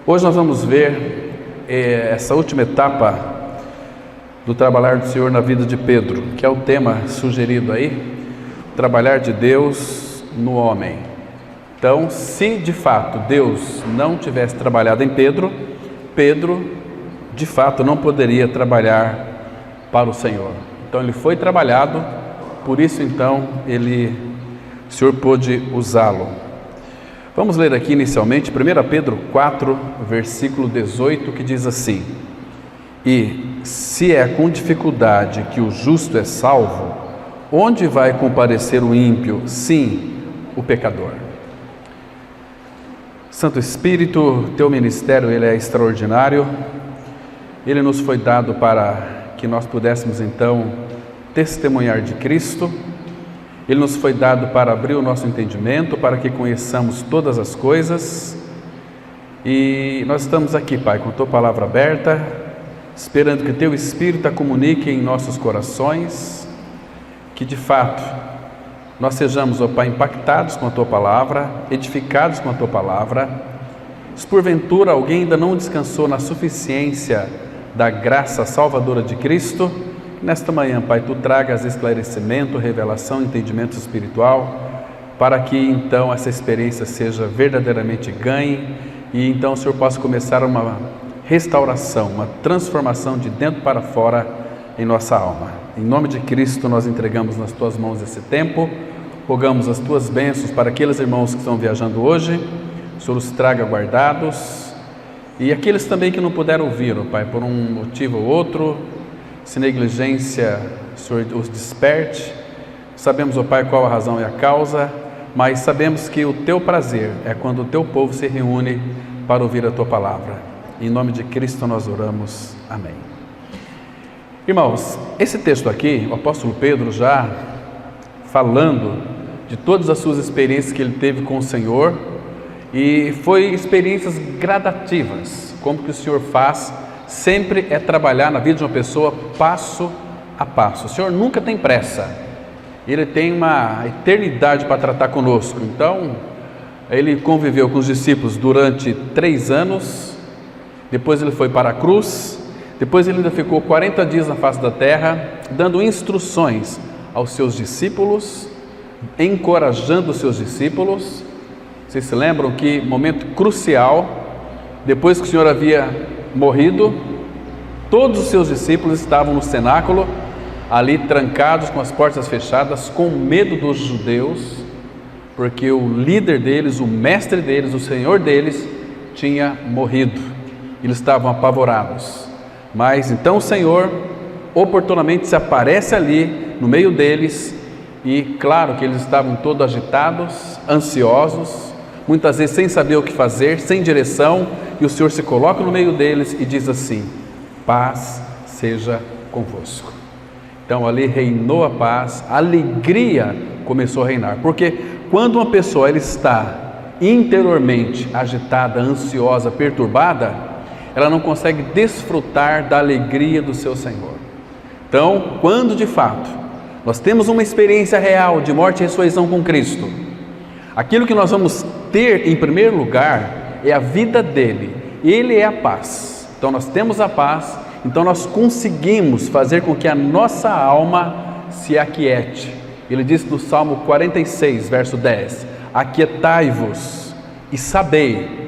Hoje nós vamos ver essa última etapa do trabalhar do Senhor na vida de Pedro, que é o tema sugerido aí, trabalhar de Deus no homem. Então, se de fato Deus não tivesse trabalhado em Pedro, Pedro de fato não poderia trabalhar para o Senhor. Então ele foi trabalhado, por isso então o Senhor pôde usá-lo. Vamos ler aqui inicialmente 1 Pedro 4, versículo 18, que diz assim: E se é com dificuldade que o justo é salvo, onde vai comparecer o ímpio? Sim, o pecador. Santo Espírito, teu ministério ele é extraordinário, ele nos foi dado para que nós pudéssemos então testemunhar de Cristo, ele nos foi dado para abrir o nosso entendimento, para que conheçamos todas as coisas, e nós estamos aqui, Pai, com tua palavra aberta, esperando que teu Espírito a comunique em nossos corações, que de fato nós sejamos, ó Pai, impactados com a Tua Palavra, edificados com a Tua Palavra. Se porventura alguém ainda não descansou na suficiência da graça salvadora de Cristo, nesta manhã, Pai, Tu tragas esclarecimento, revelação, entendimento espiritual, para que então essa experiência seja verdadeiramente ganhe e então o Senhor possa começar uma restauração, uma transformação de dentro para fora em nossa alma. Em nome de Cristo nós entregamos nas Tuas mãos esse tempo, rogamos as Tuas bênçãos para aqueles irmãos que estão viajando hoje, o Senhor os traga guardados, e aqueles também que não puderam ouvir, ó Pai, por um motivo ou outro, se negligência, o Senhor os desperte. Sabemos, ó Pai, qual a razão e a causa, mas sabemos que o Teu prazer é quando o Teu povo se reúne para ouvir a Tua palavra. Em nome de Cristo nós oramos. Amém. Irmãos, esse texto aqui, o apóstolo Pedro já falando de todas as suas experiências que ele teve com o Senhor, e foi experiências gradativas, como que o Senhor faz, sempre é trabalhar na vida de uma pessoa passo a passo. O Senhor nunca tem pressa, Ele tem uma eternidade para tratar conosco. Então, Ele conviveu com os discípulos durante 3 anos, depois Ele foi para a cruz, depois Ele ainda ficou 40 dias na face da terra, dando instruções aos seus discípulos, encorajando os seus discípulos. Vocês se lembram que momento crucial, depois que o Senhor havia morrido, todos os seus discípulos estavam no cenáculo, ali trancados com as portas fechadas, com medo dos judeus, porque o líder deles, o mestre deles, o Senhor deles tinha morrido. Eles estavam apavorados. Mas então o Senhor oportunamente se aparece ali no meio deles, e claro que eles estavam todos agitados, ansiosos, muitas vezes sem saber o que fazer, sem direção, e o Senhor se coloca no meio deles e diz assim: paz seja convosco. Então ali reinou a paz, a alegria começou a reinar, porque quando uma pessoa ela está interiormente agitada, ansiosa, perturbada, ela não consegue desfrutar da alegria do seu Senhor. Então, quando de fato nós temos uma experiência real de morte e ressurreição com Cristo, aquilo que nós vamos ter em primeiro lugar é a vida dele, ele é a paz. Então nós temos a paz, então nós conseguimos fazer com que a nossa alma se aquiete. Ele diz no Salmo 46, verso 10: aquietai-vos e sabei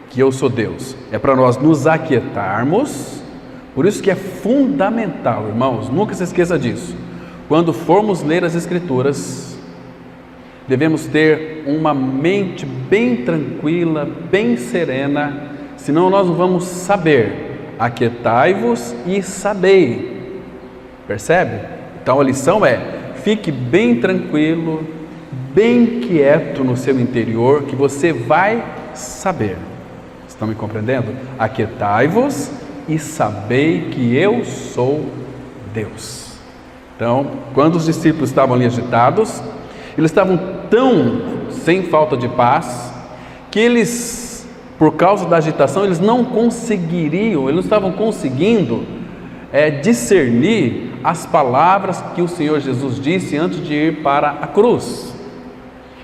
que eu sou Deus. É para nós nos aquietarmos. Por isso que é fundamental, irmãos, nunca se esqueça disso. Quando formos ler as Escrituras, devemos ter uma mente bem tranquila, bem serena, senão nós não vamos saber. Aquietai-vos e sabei. Percebe? Então a lição é: fique bem tranquilo, bem quieto no seu interior, que você vai saber. Estão me compreendendo? Aquietai-vos e sabei que eu sou Deus. Então, quando os discípulos estavam ali agitados, eles estavam tão sem falta de paz, que eles, por causa da agitação, eles não estavam conseguindo discernir as palavras que o Senhor Jesus disse antes de ir para a cruz.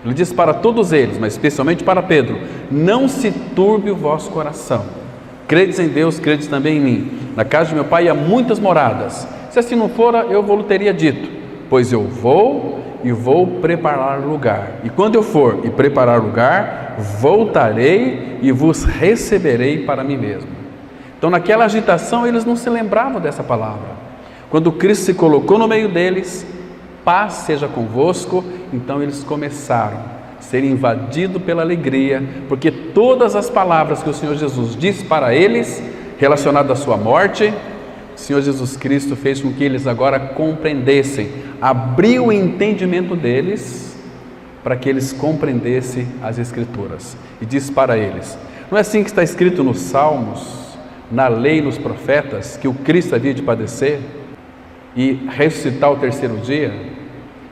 Ele disse para todos eles, mas especialmente para Pedro: não se turbe o vosso coração. credes em Deus, credes também em mim. Na casa de meu pai há muitas moradas. Se assim não fora, eu vou-lhe teria dito, pois eu vou e vou preparar lugar. E quando eu for e preparar lugar, voltarei e vos receberei para mim mesmo. Então, naquela agitação, eles não se lembravam dessa palavra. Quando Cristo se colocou no meio deles, paz seja convosco, então eles começaram a ser invadidos pela alegria, porque todas as palavras que o Senhor Jesus disse para eles, relacionadas à sua morte, o Senhor Jesus Cristo fez com que eles agora compreendessem, abriu o entendimento deles, para que eles compreendessem as Escrituras, e disse para eles, não é assim que está escrito nos Salmos, na lei, nos profetas, que o Cristo havia de padecer e ressuscitar o terceiro dia?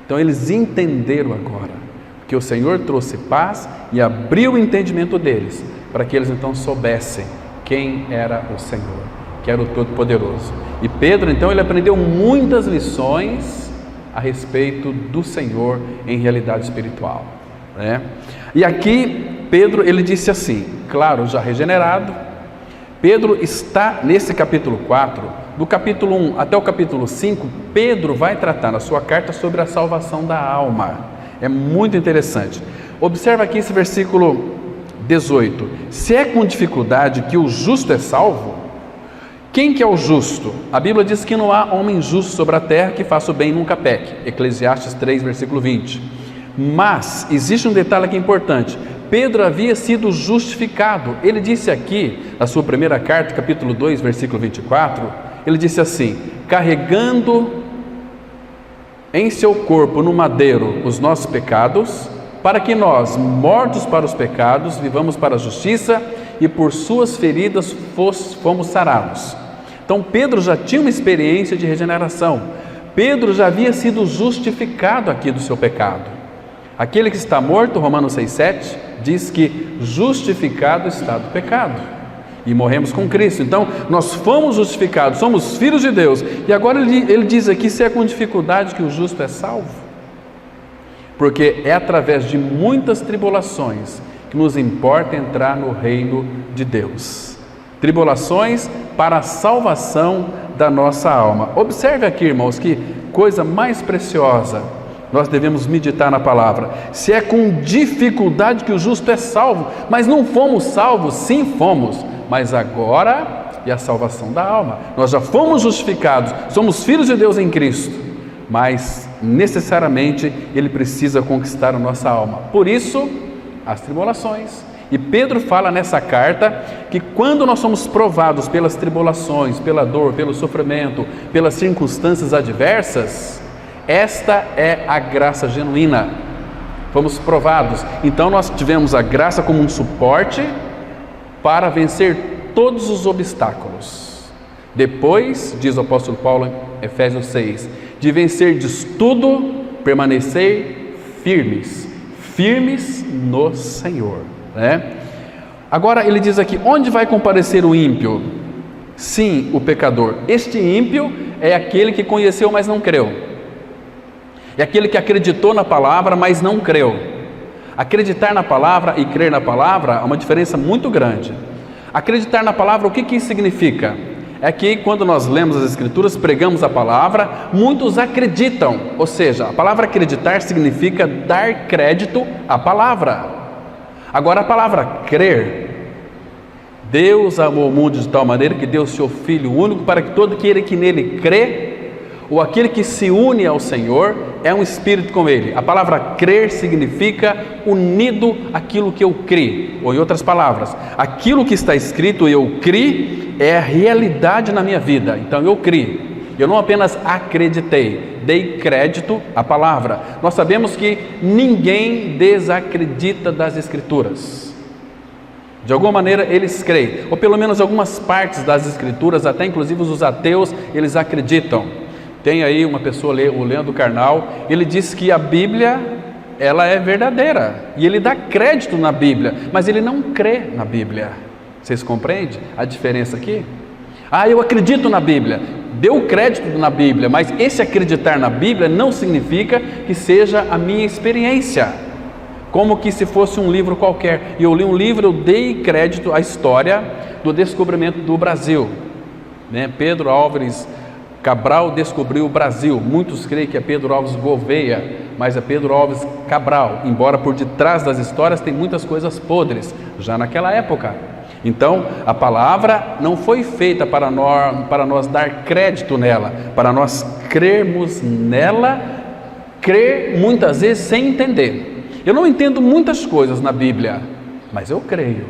Então eles entenderam agora que o Senhor trouxe paz e abriu o entendimento deles, para que eles então soubessem quem era o Senhor, que era o Todo-Poderoso. E Pedro então ele aprendeu muitas lições a respeito do Senhor em realidade espiritual, né? E aqui Pedro ele disse assim, claro, já regenerado, Pedro está nesse capítulo 4, do capítulo 1 até o capítulo 5, Pedro vai tratar na sua carta sobre a salvação da alma. É muito interessante. Observa aqui esse versículo 18. Se é com dificuldade que o justo é salvo, quem que é o justo? A Bíblia diz que não há homem justo sobre a terra que faça o bem e nunca peque. Eclesiastes 3, versículo 20. Mas existe um detalhe aqui importante. Pedro havia sido justificado. Ele disse aqui, na sua primeira carta, capítulo 2, versículo 24, ele disse assim, carregando em seu corpo no madeiro os nossos pecados, para que nós, mortos para os pecados, vivamos para a justiça, e por suas feridas fomos sarados. Então Pedro já tinha uma experiência de regeneração. Pedro já havia sido justificado aqui do seu pecado. Aquele que está morto, Romanos 6,7, diz que justificado está do pecado. E morremos com Cristo. Então nós fomos justificados, somos filhos de Deus. E agora ele diz aqui, se é com dificuldade que o justo é salvo. Porque é através de muitas tribulações que nos importa entrar no reino de Deus. Tribulações para a salvação da nossa alma. Observe aqui, irmãos, que coisa mais preciosa. Nós devemos meditar na palavra. Se é com dificuldade que o justo é salvo, mas não fomos salvos, sim fomos, mas agora é a salvação da alma. Nós já fomos justificados, somos filhos de Deus em Cristo, mas necessariamente Ele precisa conquistar a nossa alma. Por isso, as tribulações. E Pedro fala nessa carta que quando nós somos provados pelas tribulações, pela dor, pelo sofrimento, pelas circunstâncias adversas, esta é a graça genuína. Fomos provados. Então nós tivemos a graça como um suporte para vencer todos os obstáculos. Depois, diz o apóstolo Paulo em Efésios 6, de vencerdes tudo, permanecer firmes no Senhor, né? Agora ele diz aqui, onde vai comparecer o ímpio? Sim, o pecador. Este ímpio é aquele que conheceu, mas não creu. É aquele que acreditou na palavra, mas não creu. Acreditar na palavra e crer na palavra é uma diferença muito grande. Acreditar na palavra, o que isso significa? É que quando nós lemos as Escrituras, pregamos a palavra, muitos acreditam, ou seja, a palavra acreditar significa dar crédito à palavra. Agora a palavra crer, Deus amou o mundo de tal maneira que deu o seu Filho único para que todo aquele que nele crê, ou aquele que se une ao Senhor, é um espírito com Ele. A palavra crer significa unido àquilo que eu criei, ou em outras palavras, aquilo que está escrito eu criei, é a realidade na minha vida. Então eu criei, eu não apenas acreditei, dei crédito à palavra. Nós sabemos que ninguém desacredita das Escrituras. De alguma maneira eles creem, ou pelo menos algumas partes das Escrituras, até inclusive os ateus, eles acreditam. Tem aí uma pessoa, o Leandro Carnal, ele diz que a Bíblia, ela é verdadeira, e ele dá crédito na Bíblia, mas ele não crê na Bíblia. Vocês compreendem a diferença aqui? Eu acredito na Bíblia, deu crédito na Bíblia, mas esse acreditar na Bíblia não significa que seja a minha experiência. como que se fosse um livro qualquer. E eu li um livro, eu dei crédito à história do descobrimento do Brasil, né? Pedro Álvares Cabral descobriu o Brasil. Muitos creem que é Pedro Álvares Gouveia, mas é Pedro Álvares Cabral, embora por detrás das histórias tem muitas coisas podres, já naquela época. Então, a palavra não foi feita para nós dar crédito nela, para nós crermos nela, crer muitas vezes sem entender. Eu não entendo muitas coisas na Bíblia, mas eu creio.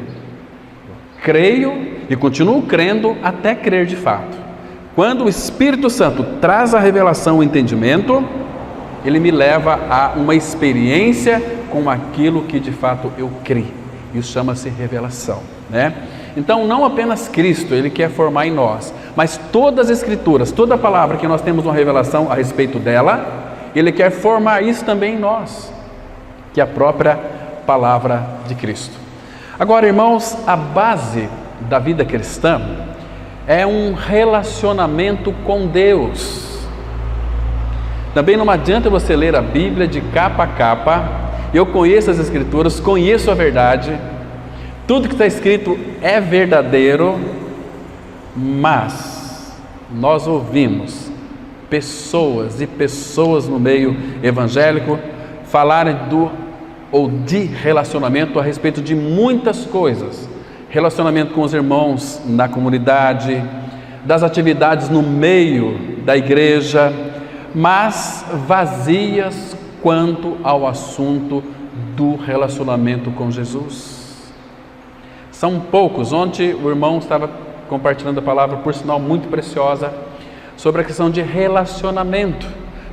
Creio e continuo crendo até crer de fato. Quando o Espírito Santo traz a revelação, o entendimento, ele me leva a uma experiência com aquilo que de fato eu criei. Isso chama-se revelação, né? Então, não apenas Cristo, Ele quer formar em nós, mas todas as Escrituras, toda a palavra que nós temos uma revelação a respeito dela, Ele quer formar isso também em nós, que é a própria palavra de Cristo. Agora, irmãos, a base da vida cristã é um relacionamento com Deus. Também não adianta você ler a Bíblia de capa a capa. Eu conheço as Escrituras, conheço a verdade, tudo que está escrito é verdadeiro, mas nós ouvimos pessoas e pessoas no meio evangélico falarem de relacionamento a respeito de muitas coisas. Relacionamento com os irmãos na comunidade, das atividades no meio da igreja, mas vazias quanto ao assunto do relacionamento com Jesus. São poucos. Ontem o irmão estava compartilhando a palavra, por sinal muito preciosa, sobre a questão de relacionamento.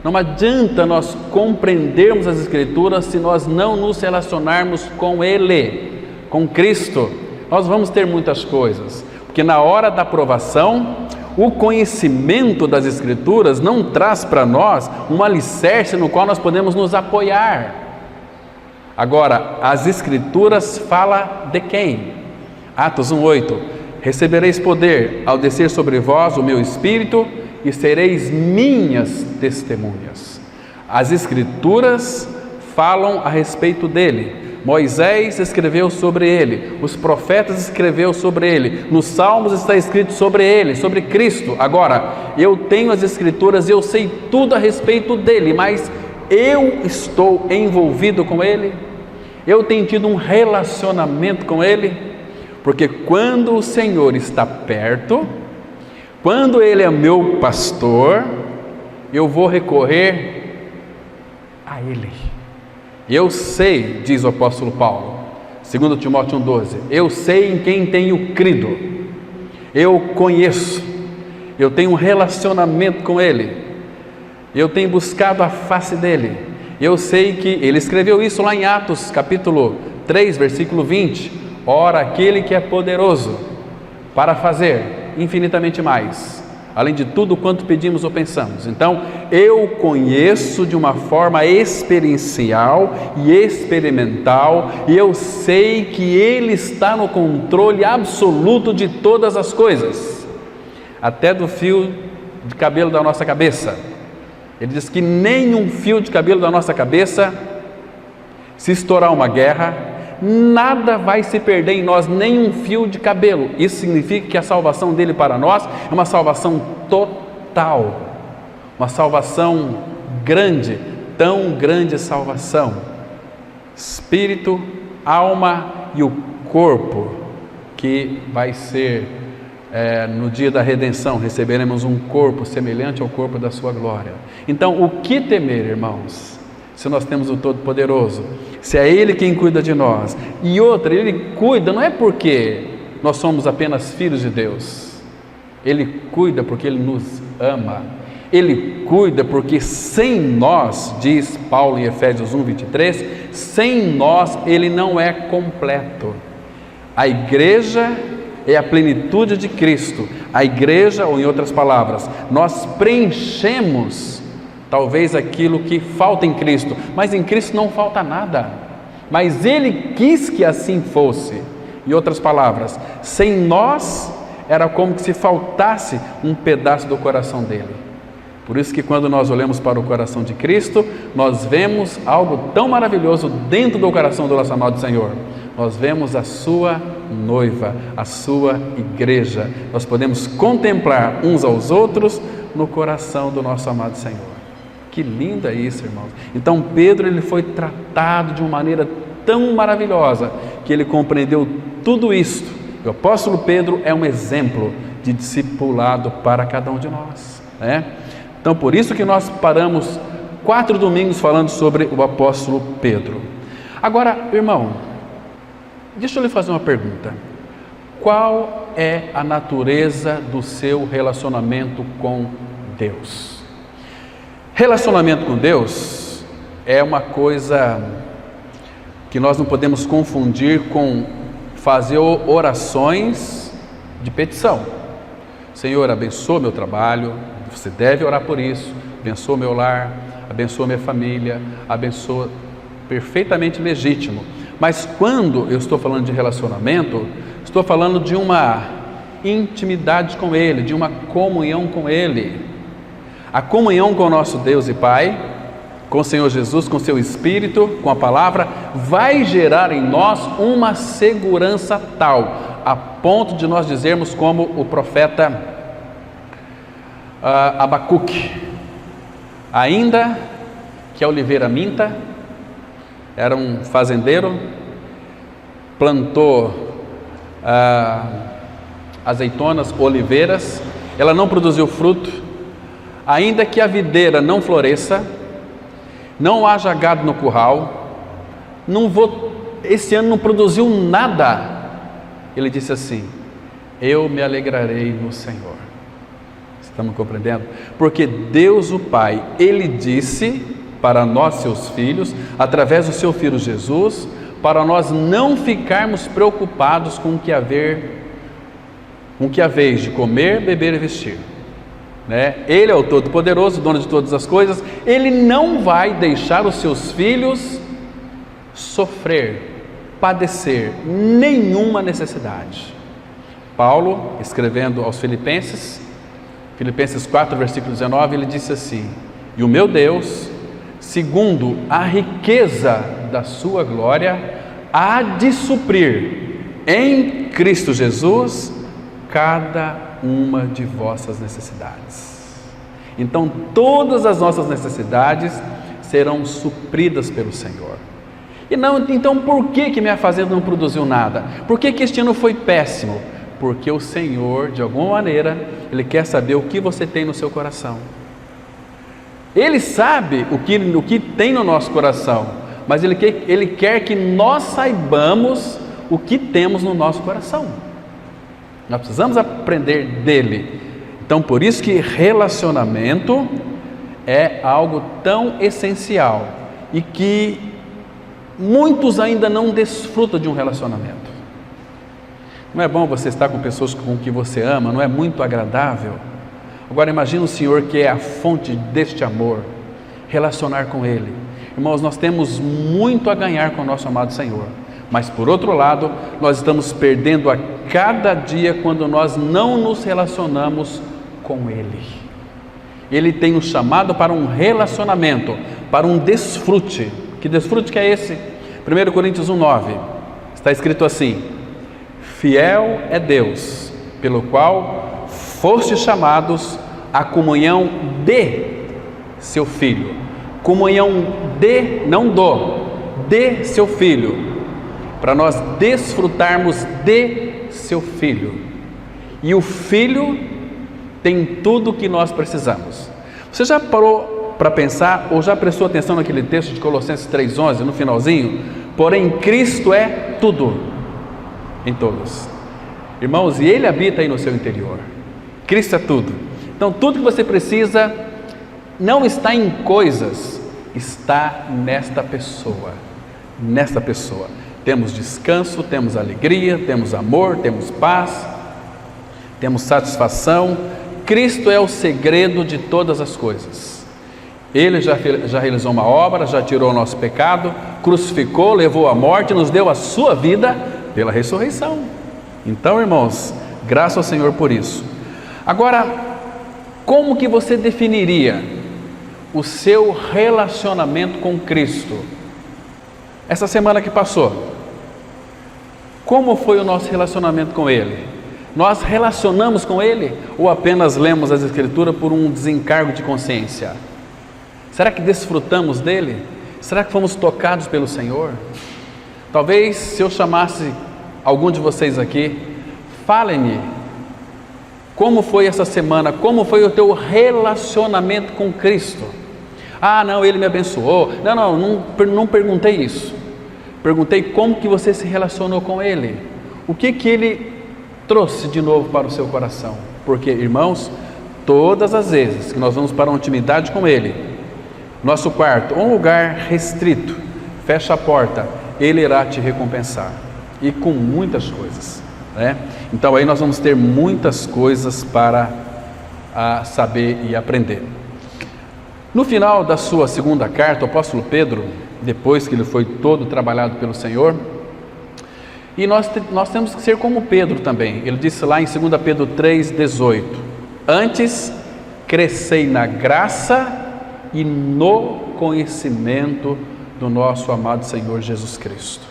Não adianta nós compreendermos as Escrituras se nós não nos relacionarmos com Ele, com Cristo. Nós vamos ter muitas coisas, porque na hora da aprovação, o conhecimento das Escrituras não traz para nós um alicerce no qual nós podemos nos apoiar. Agora, as Escrituras falam de quem? Atos 1:8: recebereis poder ao descer sobre vós o meu Espírito e sereis minhas testemunhas. As Escrituras falam a respeito dele. Moisés escreveu sobre ele, os profetas escreveu sobre ele, nos Salmos está escrito sobre ele, sobre Cristo. Agora, eu tenho as Escrituras, eu sei tudo a respeito dele, mas eu estou envolvido com ele? Eu tenho tido um relacionamento com ele? Porque quando o Senhor está perto, quando Ele é meu pastor, eu vou recorrer a Ele. Eu sei, diz o apóstolo Paulo, 2 Timóteo 1:12, eu sei em quem tenho crido, eu conheço, eu tenho um relacionamento com Ele, eu tenho buscado a face dEle, eu sei que Ele escreveu isso lá em Atos capítulo 3, versículo 20, ora aquele que é poderoso para fazer infinitamente mais, além de tudo quanto pedimos ou pensamos. Então, eu conheço de uma forma experiencial e experimental, e eu sei que Ele está no controle absoluto de todas as coisas, até do fio de cabelo da nossa cabeça. Ele diz que nenhum fio de cabelo da nossa cabeça, se estourar uma guerra, nada vai se perder em nós, nem um fio de cabelo. Isso significa que a salvação dele para nós é uma salvação total, uma salvação grande, tão grande salvação, espírito, alma e o corpo, que vai ser no dia da redenção, receberemos um corpo semelhante ao corpo da sua glória. Então, o que temer, irmãos, se nós temos o Todo-Poderoso, se é Ele quem cuida de nós? E outra, Ele cuida não é porque nós somos apenas filhos de Deus, Ele cuida porque Ele nos ama, Ele cuida porque sem nós, diz Paulo em Efésios 1:23, sem nós Ele não é completo. A igreja é a plenitude de Cristo. A igreja, ou em outras palavras, nós preenchemos talvez aquilo que falta em Cristo, mas em Cristo não falta nada, mas Ele quis que assim fosse. Em outras palavras, sem nós era como que se faltasse um pedaço do coração dele. Por isso que quando nós olhamos para o coração de Cristo, nós vemos algo tão maravilhoso dentro do coração do nosso amado Senhor. Nós vemos a sua noiva, a sua igreja. Nós podemos contemplar uns aos outros no coração do nosso amado Senhor. Que lindo é isso, irmãos. Então Pedro, ele foi tratado de uma maneira tão maravilhosa que ele compreendeu tudo isto. O apóstolo Pedro é um exemplo de discipulado para cada um de nós, né? Então por isso que nós paramos 4 domingos falando sobre o apóstolo Pedro. Agora, irmão, deixa eu lhe fazer uma pergunta. Qual é a natureza do seu relacionamento com Deus? Relacionamento com Deus é uma coisa que nós não podemos confundir com fazer orações de petição. Senhor, abençoa meu trabalho, você deve orar por isso, abençoa meu lar, abençoa minha família, abençoa, perfeitamente legítimo. Mas quando eu estou falando de relacionamento, estou falando de uma intimidade com Ele, de uma comunhão com Ele. A comunhão com o nosso Deus e Pai, com o Senhor Jesus, com o seu Espírito, com a palavra, vai gerar em nós uma segurança tal, a ponto de nós dizermos como o profeta Abacuque: ainda que a oliveira minta, era um fazendeiro, plantou azeitonas, oliveiras, ela não produziu fruto, ainda que a videira não floresça, não haja gado no curral, esse ano não produziu nada, ele disse assim: eu me alegrarei no Senhor. Estamos compreendendo? Porque Deus o Pai, Ele disse para nós, seus filhos, através do seu Filho Jesus, para nós não ficarmos preocupados com o que haveis de comer, beber e vestir, né? Ele é o Todo-Poderoso, dono de todas as coisas. Ele não vai deixar os seus filhos sofrer, padecer nenhuma necessidade. Paulo, escrevendo aos Filipenses 4, versículo 19, ele disse assim: e o meu Deus, segundo a riqueza da sua glória, há de suprir em Cristo Jesus cada uma de vossas necessidades. Então todas as nossas necessidades serão supridas pelo Senhor. Então por que minha fazenda não produziu nada? Por que este ano foi péssimo? Porque o Senhor, de alguma maneira, Ele quer saber o que você tem no seu coração. Ele sabe o que tem no nosso coração, mas Ele quer que nós saibamos o que temos no nosso coração. Nós precisamos aprender dele. Então, por isso que relacionamento é algo tão essencial e que muitos ainda não desfrutam de um relacionamento. Não é bom você estar com pessoas com que você ama? Não é muito agradável? Agora imagine o Senhor, que é a fonte deste amor, relacionar com Ele. Irmãos, nós temos muito a ganhar com o nosso amado Senhor, mas por outro lado, nós estamos perdendo a cada dia quando nós não nos relacionamos com Ele. Ele tem nos chamado para um relacionamento, para um desfrute. Que desfrute que é esse? 1 Coríntios 1,9, está escrito assim: fiel é Deus, pelo qual fostes chamados à comunhão de seu Filho. Comunhão de, não do, de seu Filho, para nós desfrutarmos de seu Filho. E o Filho tem tudo o que nós precisamos. Você já parou para pensar, ou já prestou atenção naquele texto de Colossenses 3,11, no finalzinho? Porém, Cristo é tudo em todos. Irmãos, e Ele habita aí no seu interior. Cristo é tudo. Então tudo que você precisa não está em coisas, está nesta pessoa. Nesta pessoa. Temos descanso, temos alegria, temos amor, temos paz, temos satisfação. Cristo é o segredo de todas as coisas. Ele já realizou uma obra, já tirou o nosso pecado, crucificou, levou a morte, nos deu a sua vida pela ressurreição. Então, irmãos, graças ao Senhor por isso. Agora, como que você definiria o seu relacionamento com Cristo? Essa semana que passou, como foi o nosso relacionamento com Ele? Nós relacionamos com Ele ou apenas lemos as Escrituras por um desencargo de consciência? Será que desfrutamos dele? Será que fomos tocados pelo Senhor? Talvez se eu chamasse algum de vocês aqui, falem-me, como foi essa semana? Como foi o teu relacionamento com Cristo? Ah, não, Ele me abençoou. Não perguntei isso. Perguntei como que você se relacionou com Ele. O que Ele trouxe de novo para o seu coração? Porque, irmãos, todas as vezes que nós vamos para uma intimidade com Ele, nosso quarto, um lugar restrito, fecha a porta, Ele irá te recompensar. E com muitas coisas, né? Então aí nós vamos ter muitas coisas para saber e aprender. No final da sua segunda carta, o apóstolo Pedro, depois que ele foi todo trabalhado pelo Senhor, e nós temos que ser como Pedro também. Ele disse lá em 2 Pedro 3,18: antes crescei na graça e no conhecimento do nosso amado Senhor Jesus Cristo.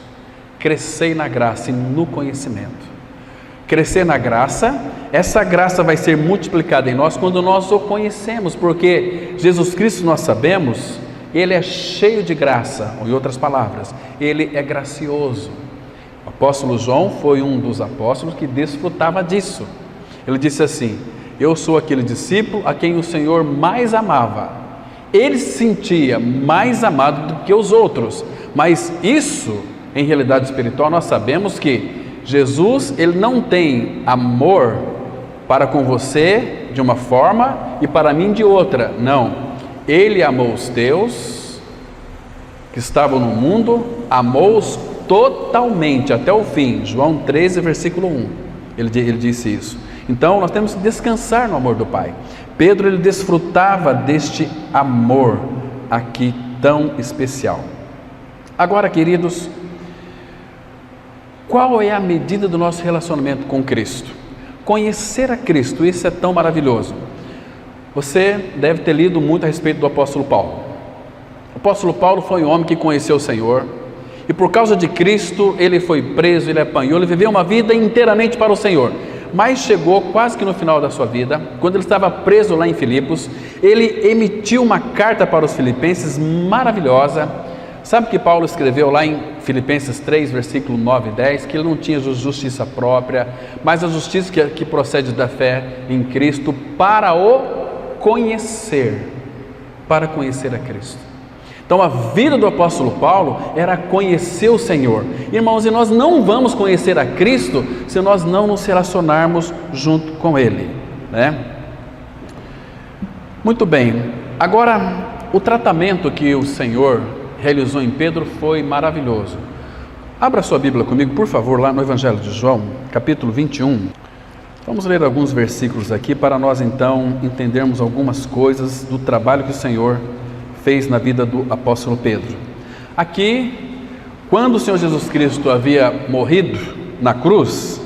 Crescei na graça e no conhecimento. Crescer na graça, essa graça vai ser multiplicada em nós quando nós o conhecemos, porque Jesus Cristo, nós sabemos, Ele é cheio de graça, ou em outras palavras, Ele é gracioso. O apóstolo João foi um dos apóstolos que desfrutava disso. Ele disse assim: eu sou aquele discípulo a quem o Senhor mais amava. Ele se sentia mais amado do que os outros, mas isso, em realidade espiritual, nós sabemos que Jesus, Ele não tem amor para com você de uma forma e para mim de outra. Não, Ele amou os teus que estavam no mundo, amou-os totalmente até o fim. João 13, versículo 1, ele disse isso. Então nós temos que descansar no amor do Pai. Pedro, ele desfrutava deste amor aqui tão especial. Agora, queridos, qual é a medida do nosso relacionamento com Cristo? Conhecer a Cristo, isso é tão maravilhoso. Você deve ter lido muito a respeito do apóstolo Paulo. O apóstolo Paulo foi um homem que conheceu o Senhor, e por causa de Cristo, ele foi preso, ele apanhou, ele viveu uma vida inteiramente para o Senhor. Mas chegou quase que no final da sua vida, quando ele estava preso lá em Filipos, ele emitiu uma carta para os filipenses maravilhosa. Sabe que Paulo escreveu lá em Filipenses 3, versículo 9 e 10, que ele não tinha justiça própria, mas a justiça que procede da fé em Cristo para o conhecer, para conhecer a Cristo. Então a vida do apóstolo Paulo era conhecer o Senhor. Irmãos, e nós não vamos conhecer a Cristo se nós não nos relacionarmos junto com Ele, né? Muito bem, agora o tratamento que o Senhor realizou em Pedro foi maravilhoso. Abra sua Bíblia comigo, por favor, lá no Evangelho de João, capítulo 21. Vamos ler alguns versículos aqui para nós então entendermos algumas coisas do trabalho que o Senhor fez na vida do apóstolo Pedro. Aqui, quando o Senhor Jesus Cristo havia morrido na cruz,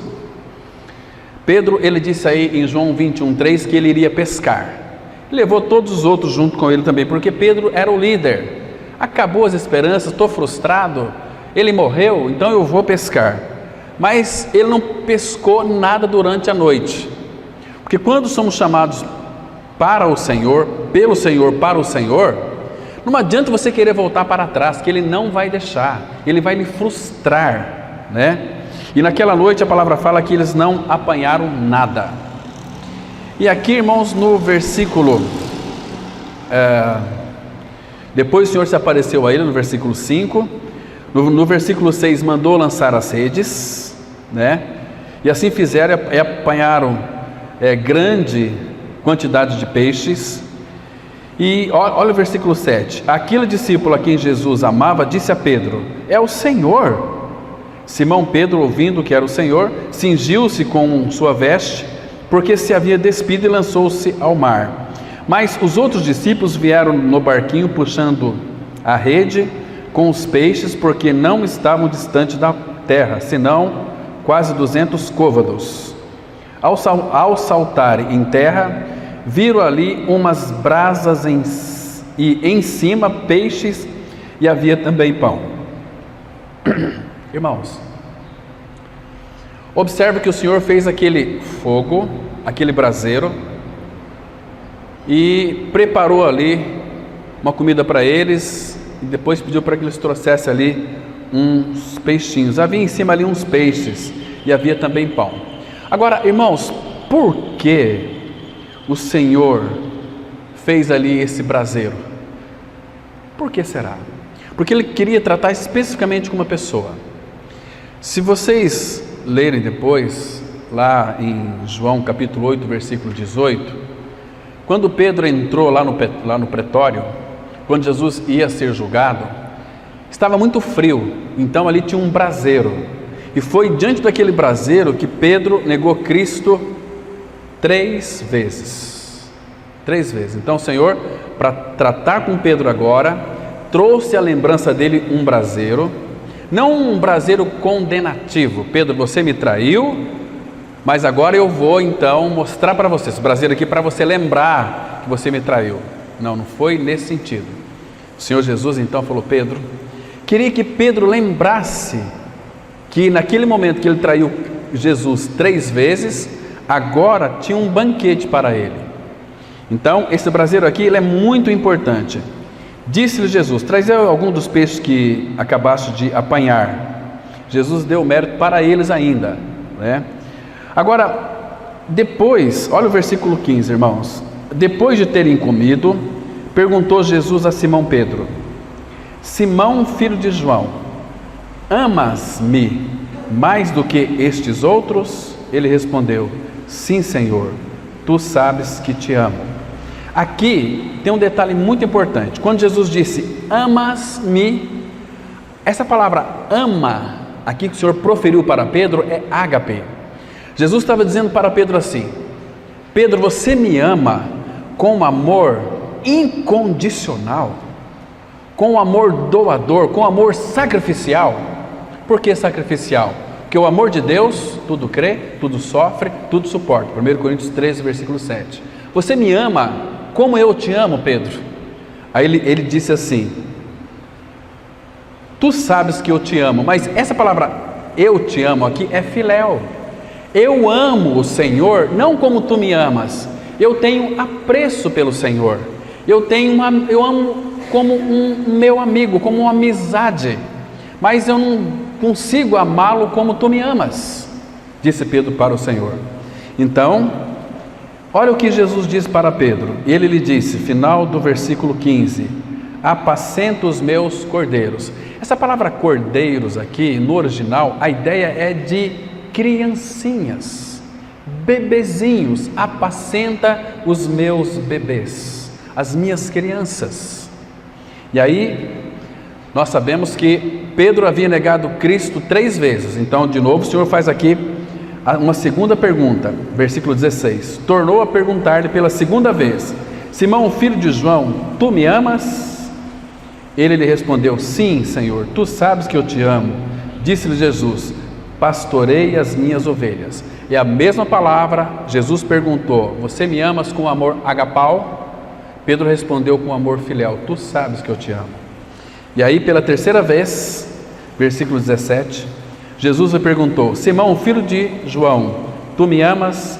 Pedro, ele disse aí em João 21:3 que ele iria pescar. Levou todos os outros junto com ele também, porque Pedro era o líder. Acabou as esperanças, estou frustrado, ele morreu, então eu vou pescar. Mas ele não pescou nada durante a noite, porque quando somos chamados para o Senhor, pelo Senhor, para o Senhor, não adianta você querer voltar para trás, que Ele não vai deixar, Ele vai lhe frustrar, né? E naquela noite a palavra fala que eles não apanharam nada. E aqui, irmãos, no versículo, depois o Senhor se apareceu a ele no versículo 5, no versículo 6 mandou lançar as redes, né? E assim fizeram e apanharam grande quantidade de peixes. E olha o versículo 7, aquele discípulo a quem Jesus amava disse a Pedro: é o Senhor. Simão Pedro, ouvindo que era o Senhor, cingiu-se com sua veste, porque se havia despido, e lançou-se ao mar. Mas os outros discípulos vieram no barquinho puxando a rede com os peixes, porque não estavam distante da terra, senão quase 200 côvados. Ao saltarem em terra, viram ali umas brasas e em cima peixes, e havia também pão. Irmãos, observe que o Senhor fez aquele fogo, aquele braseiro, e preparou ali uma comida para eles, e depois pediu para que eles trouxessem ali uns peixinhos. Havia em cima ali uns peixes, e havia também pão. Agora, irmãos, por que o Senhor fez ali esse braseiro? Por que será? Porque Ele queria tratar especificamente com uma pessoa. Se vocês lerem depois, lá em João capítulo 8, versículo 18, quando Pedro entrou lá no pretório, quando Jesus ia ser julgado, estava muito frio, então ali tinha um braseiro, e foi diante daquele braseiro que Pedro negou Cristo 3 vezes. 3 vezes. Então o Senhor, para tratar com Pedro agora, trouxe à lembrança dele um braseiro, não um braseiro condenativo. Pedro, você me traiu, mas agora eu vou então mostrar para você, esse braseiro aqui para você lembrar que você me traiu. Não, não foi nesse sentido. O Senhor Jesus então falou: Pedro, queria que Pedro lembrasse que naquele momento que ele traiu Jesus 3 vezes, agora tinha um banquete para ele. Então esse braseiro aqui, ele é muito importante. Disse-lhe Jesus: traz algum dos peixes que acabaste de apanhar. Jesus deu mérito para eles ainda, né? Agora, depois, olha o versículo 15, irmãos. Depois de terem comido, perguntou Jesus a Simão Pedro: Simão, filho de João, amas-me mais do que estes outros? Ele respondeu: sim, Senhor, tu sabes que te amo. Aqui tem um detalhe muito importante. Quando Jesus disse amas-me, essa palavra ama, aqui que o Senhor proferiu para Pedro, é ágape. Jesus estava dizendo para Pedro assim: Pedro, você me ama com um amor incondicional, com um amor doador, com um amor sacrificial. Por que sacrificial? Porque o amor de Deus tudo crê, tudo sofre, tudo suporta. 1 Coríntios 13, versículo 7. Você me ama como eu te amo, Pedro? Aí ele disse assim: tu sabes que eu te amo. Mas essa palavra eu te amo aqui é filéu. Eu amo o Senhor não como tu me amas. Eu tenho apreço pelo Senhor. Eu amo como um meu amigo, como uma amizade. Mas eu não consigo amá-lo como tu me amas, disse Pedro para o Senhor. Então, olha o que Jesus diz para Pedro. Ele lhe disse, final do versículo 15: apacenta os meus cordeiros. Essa palavra cordeiros aqui, no original, a ideia é de criancinhas, bebezinhos. Apacenta os meus bebês, as minhas crianças. E aí, nós sabemos que Pedro havia negado Cristo 3 vezes. Então, de novo, o Senhor faz aqui uma segunda pergunta, versículo 16. Tornou a perguntar-lhe pela segunda vez: Simão, filho de João, tu me amas? Ele lhe respondeu: sim, Senhor, tu sabes que eu te amo. Disse-lhe Jesus: pastorei as minhas ovelhas. E a mesma palavra, Jesus perguntou: você me amas com amor agapau? Pedro respondeu com amor filial: tu sabes que eu te amo. E aí, pela terceira vez, versículo 17, Jesus lhe perguntou: Simão, filho de João, tu me amas?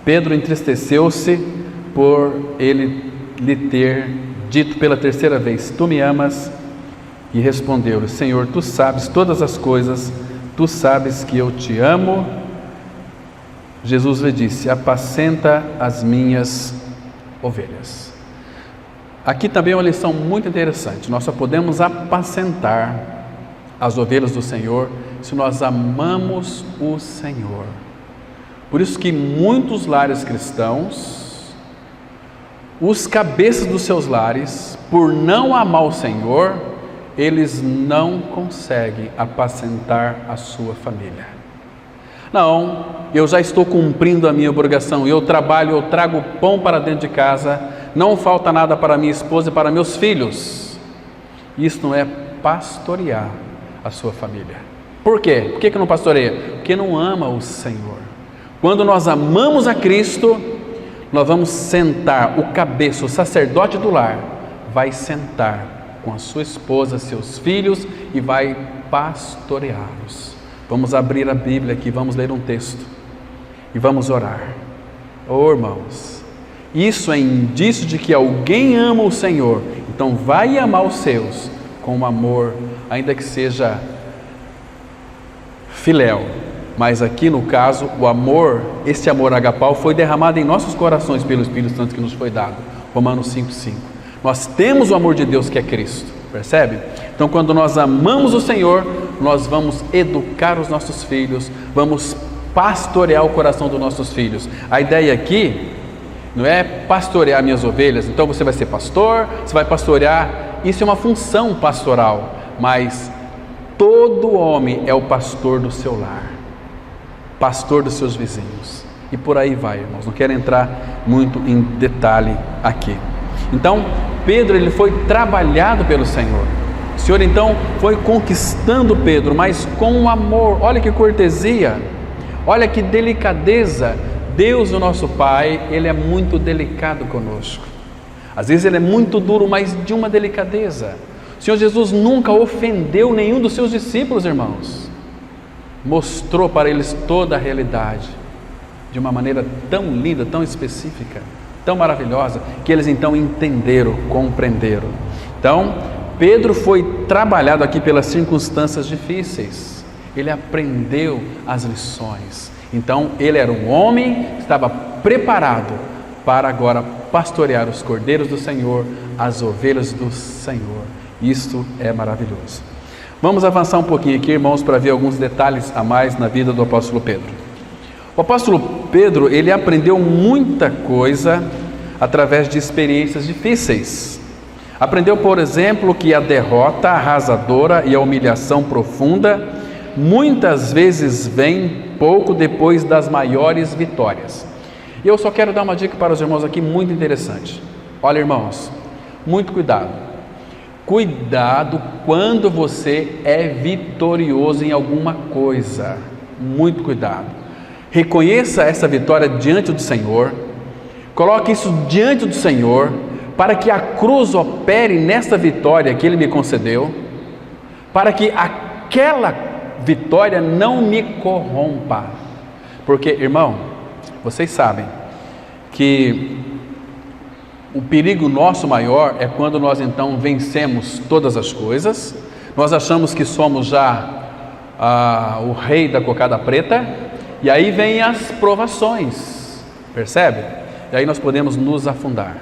Pedro entristeceu-se por ele lhe ter dito pela terceira vez: tu me amas? E respondeu-lhe: Senhor, tu sabes todas as coisas, tu sabes que eu te amo. Jesus lhe disse: apacenta as minhas ovelhas. Aqui também é uma lição muito interessante. Nós só podemos apacentar as ovelhas do Senhor se nós amamos o Senhor. Por isso que muitos lares cristãos, os cabeças dos seus lares, por não amar o Senhor, eles não conseguem apacentar a sua família. Não, eu já estou cumprindo a minha obrigação, eu trabalho, eu trago pão para dentro de casa, não falta nada para minha esposa e para meus filhos. Isso não é pastorear a sua família. Por quê? Por que não pastoreia? Porque não ama o Senhor. Quando nós amamos a Cristo, nós vamos sentar, o cabeça, o sacerdote do lar, vai sentar com a sua esposa, seus filhos e vai pastoreá-los. Vamos abrir a Bíblia aqui, vamos ler um texto e vamos orar. Oh, irmãos, isso é indício de que alguém ama o Senhor, então vai amar os seus com um amor, ainda que seja filéu, mas aqui no caso, o amor, esse amor agapau foi derramado em nossos corações pelo Espírito Santo que nos foi dado. Romanos 5,5. Nós temos o amor de Deus que é Cristo, percebe? Então quando nós amamos o Senhor, nós vamos educar os nossos filhos, vamos pastorear o coração dos nossos filhos. A ideia aqui não é pastorear minhas ovelhas, então você vai ser pastor, você vai pastorear, isso é uma função pastoral, mas todo homem é o pastor do seu lar, pastor dos seus vizinhos, e por aí vai, irmãos, não quero entrar muito em detalhe aqui. Então, Pedro, ele foi trabalhado pelo Senhor, o Senhor então foi conquistando Pedro, mas com amor. Olha que cortesia, olha que delicadeza. Deus, o nosso Pai, Ele é muito delicado conosco, às vezes Ele é muito duro, mas de uma delicadeza. O Senhor Jesus nunca ofendeu nenhum dos seus discípulos, irmãos, mostrou para eles toda a realidade, de uma maneira tão linda, tão específica, tão maravilhosa, que eles então entenderam, compreenderam. Então, Pedro foi trabalhado aqui pelas circunstâncias difíceis, ele aprendeu as lições, então ele era um homem que estava preparado para agora pastorear os cordeiros do Senhor, as ovelhas do Senhor. Isto é maravilhoso. Vamos avançar um pouquinho aqui, irmãos, para ver alguns detalhes a mais na vida do apóstolo Pedro. O apóstolo Pedro, ele aprendeu muita coisa através de experiências difíceis. Aprendeu, por exemplo, que a derrota arrasadora e a humilhação profunda muitas vezes vem pouco depois das maiores vitórias. E eu só quero dar uma dica para os irmãos aqui muito interessante. Olha, irmãos, muito cuidado. Cuidado quando você é vitorioso em alguma coisa. Muito cuidado. Reconheça essa vitória diante do Senhor. Coloque isso diante do Senhor, para que a cruz opere nessa vitória que Ele me concedeu, para que aquela vitória não me corrompa. Porque, irmão, vocês sabem que o perigo nosso maior é quando nós então vencemos todas as coisas, nós achamos que somos já o rei da cocada preta, e aí vem as provações, percebe? E aí nós podemos nos afundar.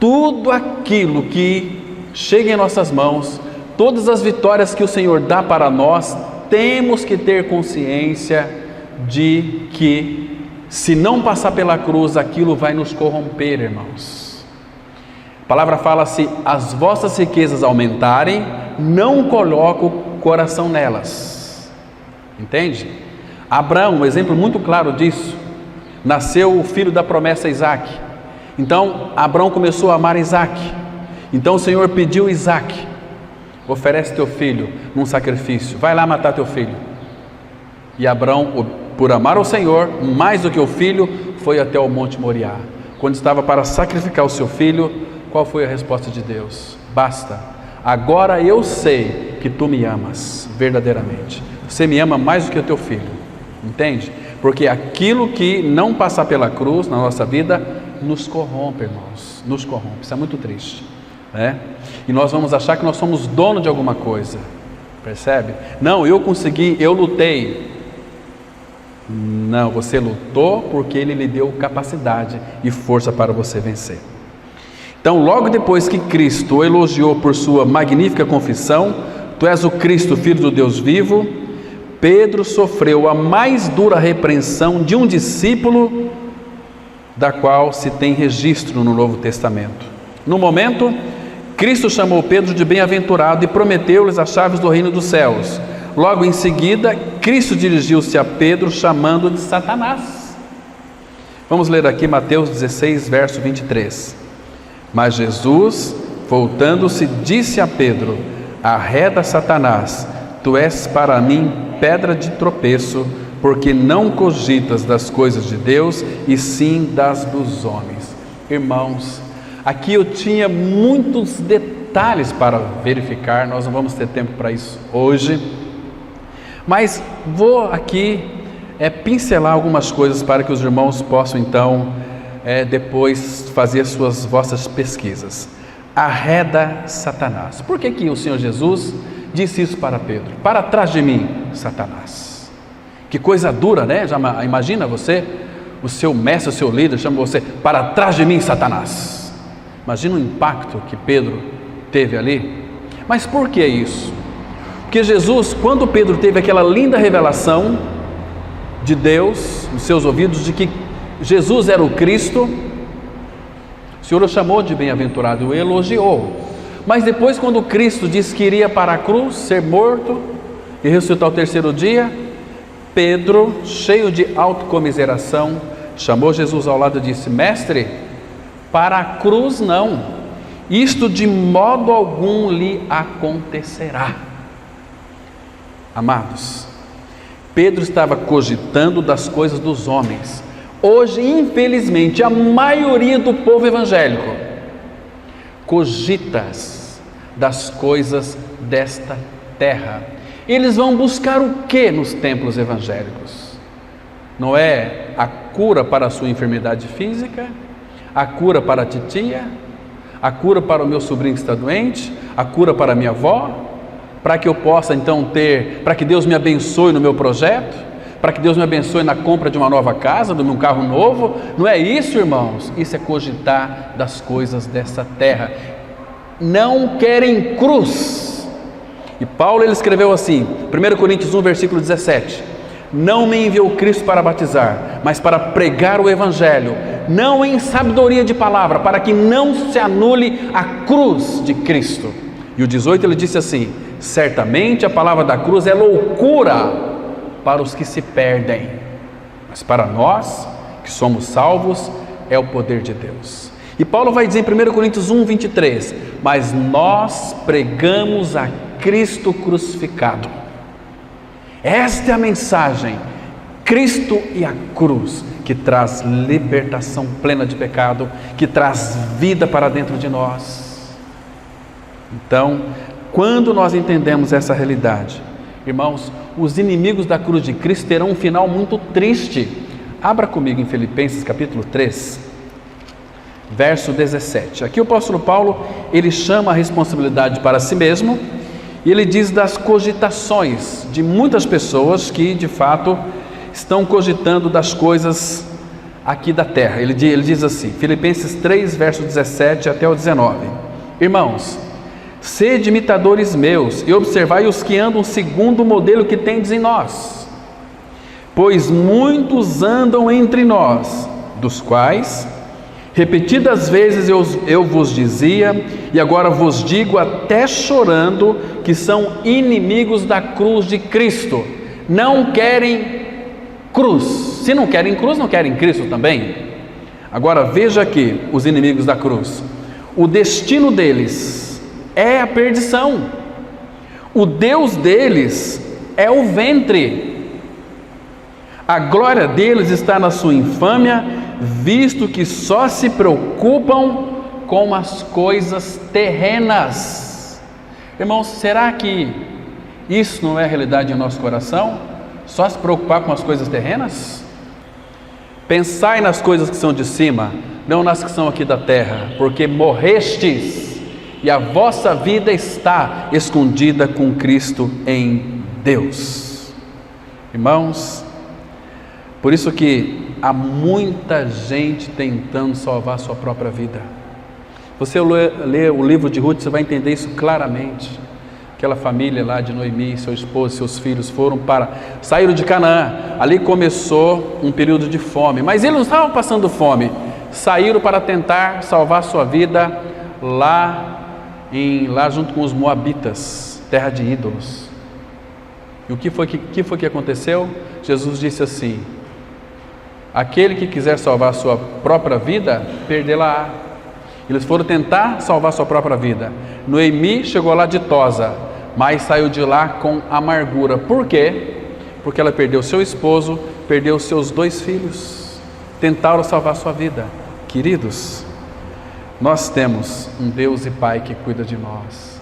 Tudo aquilo que chega em nossas mãos, todas as vitórias que o Senhor dá para nós, temos que ter consciência de que se não passar pela cruz, aquilo vai nos corromper, irmãos. A palavra fala: se as vossas riquezas aumentarem, não coloque o coração nelas. Entende? Abraão, um exemplo muito claro disso, nasceu o filho da promessa, Isaque. Então Abraão começou a amar Isaque. Então o Senhor pediu Isaque: oferece teu filho num sacrifício, vai lá matar teu filho. E Abraão, por amar ao Senhor mais do que o filho, foi até o Monte Moriá. Quando estava para sacrificar o seu filho, qual foi a resposta de Deus? Basta, agora eu sei que tu me amas verdadeiramente. Você me ama mais do que o teu filho, entende? Porque aquilo que não passar pela cruz na nossa vida nos corrompe, irmãos, nos corrompe. Isso é muito triste, né? E nós vamos achar que nós somos dono de alguma coisa, percebe? Não, eu consegui, eu lutei. Não, você lutou porque Ele lhe deu capacidade e força para você vencer. Então, logo depois que Cristo o elogiou por sua magnífica confissão: tu és o Cristo, Filho do Deus vivo, Pedro sofreu a mais dura repreensão de um discípulo, da qual se tem registro no Novo Testamento. No momento, Cristo chamou Pedro de bem-aventurado e prometeu-lhes as chaves do reino dos céus. Logo em seguida, Cristo dirigiu-se a Pedro, chamando de Satanás. Vamos ler aqui Mateus 16, verso 23. Mas Jesus, voltando-se, disse a Pedro: arreda, Satanás, tu és para mim pedra de tropeço, porque não cogitas das coisas de Deus, e sim das dos homens. Irmãos, aqui eu tinha muitos detalhes para verificar, nós não vamos ter tempo para isso hoje, mas vou aqui pincelar algumas coisas para que os irmãos possam então depois fazer suas vossas pesquisas. Arreda Satanás. Por que o Senhor Jesus disse isso para Pedro? Para trás de mim, Satanás. Que coisa dura, né? Já imagina você, o seu mestre, o seu líder chama você, para trás de mim, Satanás. Imagina o impacto que Pedro teve ali. Mas por que isso? Porque Jesus, quando Pedro teve aquela linda revelação de Deus nos seus ouvidos de que Jesus era o Cristo, o Senhor o chamou de bem-aventurado, o elogiou. Mas depois, quando Cristo disse que iria para a cruz, ser morto e ressuscitar ao terceiro dia, Pedro, cheio de autocomiseração, chamou Jesus ao lado e disse: mestre, para a cruz não, isto de modo algum lhe acontecerá. Amados, Pedro estava cogitando das coisas dos homens. Hoje, infelizmente, a maioria do povo evangélico cogita das coisas desta terra. Eles vão buscar o que nos templos evangélicos? Não é a cura para a sua enfermidade física, a cura para a titia, a cura para o meu sobrinho que está doente, a cura para a minha avó, para que eu possa então para que Deus me abençoe no meu projeto, para que Deus me abençoe na compra de uma nova casa, de um carro novo. Não é isso, irmãos. Isso é cogitar das coisas dessa terra. Não querem cruz. E Paulo ele escreveu assim, 1 Coríntios 1, versículo 17: não me enviou Cristo para batizar, mas para pregar o Evangelho, não em sabedoria de palavra, para que não se anule a cruz de Cristo. E o 18 ele disse assim: certamente a palavra da cruz é loucura para os que se perdem, mas para nós que somos salvos é o poder de Deus. E Paulo vai dizer em 1 Coríntios 1, 23: mas nós pregamos a Cristo crucificado. Esta é a mensagem, Cristo e a cruz, que traz libertação plena de pecado, que traz vida para dentro de nós. Então, quando nós entendemos essa realidade, irmãos, os inimigos da cruz de Cristo terão um final muito triste. Abra comigo em Filipenses capítulo 3, verso 17. Aqui o apóstolo Paulo, ele chama a responsabilidade para si mesmo, e ele diz das cogitações de muitas pessoas que de fato estão cogitando das coisas aqui da terra. Ele diz assim, Filipenses 3, verso 17 até o 19: irmãos, sede imitadores meus e observai os que andam segundo o modelo que tendes em nós, pois muitos andam entre nós, dos quais repetidas vezes eu vos dizia, e agora vos digo até chorando, que são inimigos da cruz de Cristo. Não querem cruz. Se não querem cruz, não querem Cristo também. Agora veja aqui os inimigos da cruz. O destino deles é a perdição. O Deus deles é o ventre. A glória deles está na sua infâmia, visto que só se preocupam com as coisas terrenas. Irmãos, será que isso não é realidade em nosso coração? Só se preocupar com as coisas terrenas? Pensai nas coisas que são de cima, não nas que são aqui da terra, porque morrestes e a vossa vida está escondida com Cristo em Deus. Irmãos, por isso que há muita gente tentando salvar a sua própria vida. Você lê o livro de Ruth, você vai entender isso claramente. Aquela família lá de Noemi, seu esposo, seus filhos saíram de Canaã. Ali começou um período de fome, mas eles não estavam passando fome. Saíram para tentar salvar a sua vida lá junto com os moabitas, terra de ídolos. E o que foi que aconteceu? Jesus disse assim: aquele que quiser salvar a sua própria vida, perdê-la-á. Eles foram tentar salvar a sua própria vida. Noemi chegou lá ditosa, mas saiu de lá com amargura. Por quê? porque ela perdeu seu esposo, perdeu seus 2 filhos, tentaram salvar sua vida. Queridos, nós temos um Deus e Pai que cuida de nós,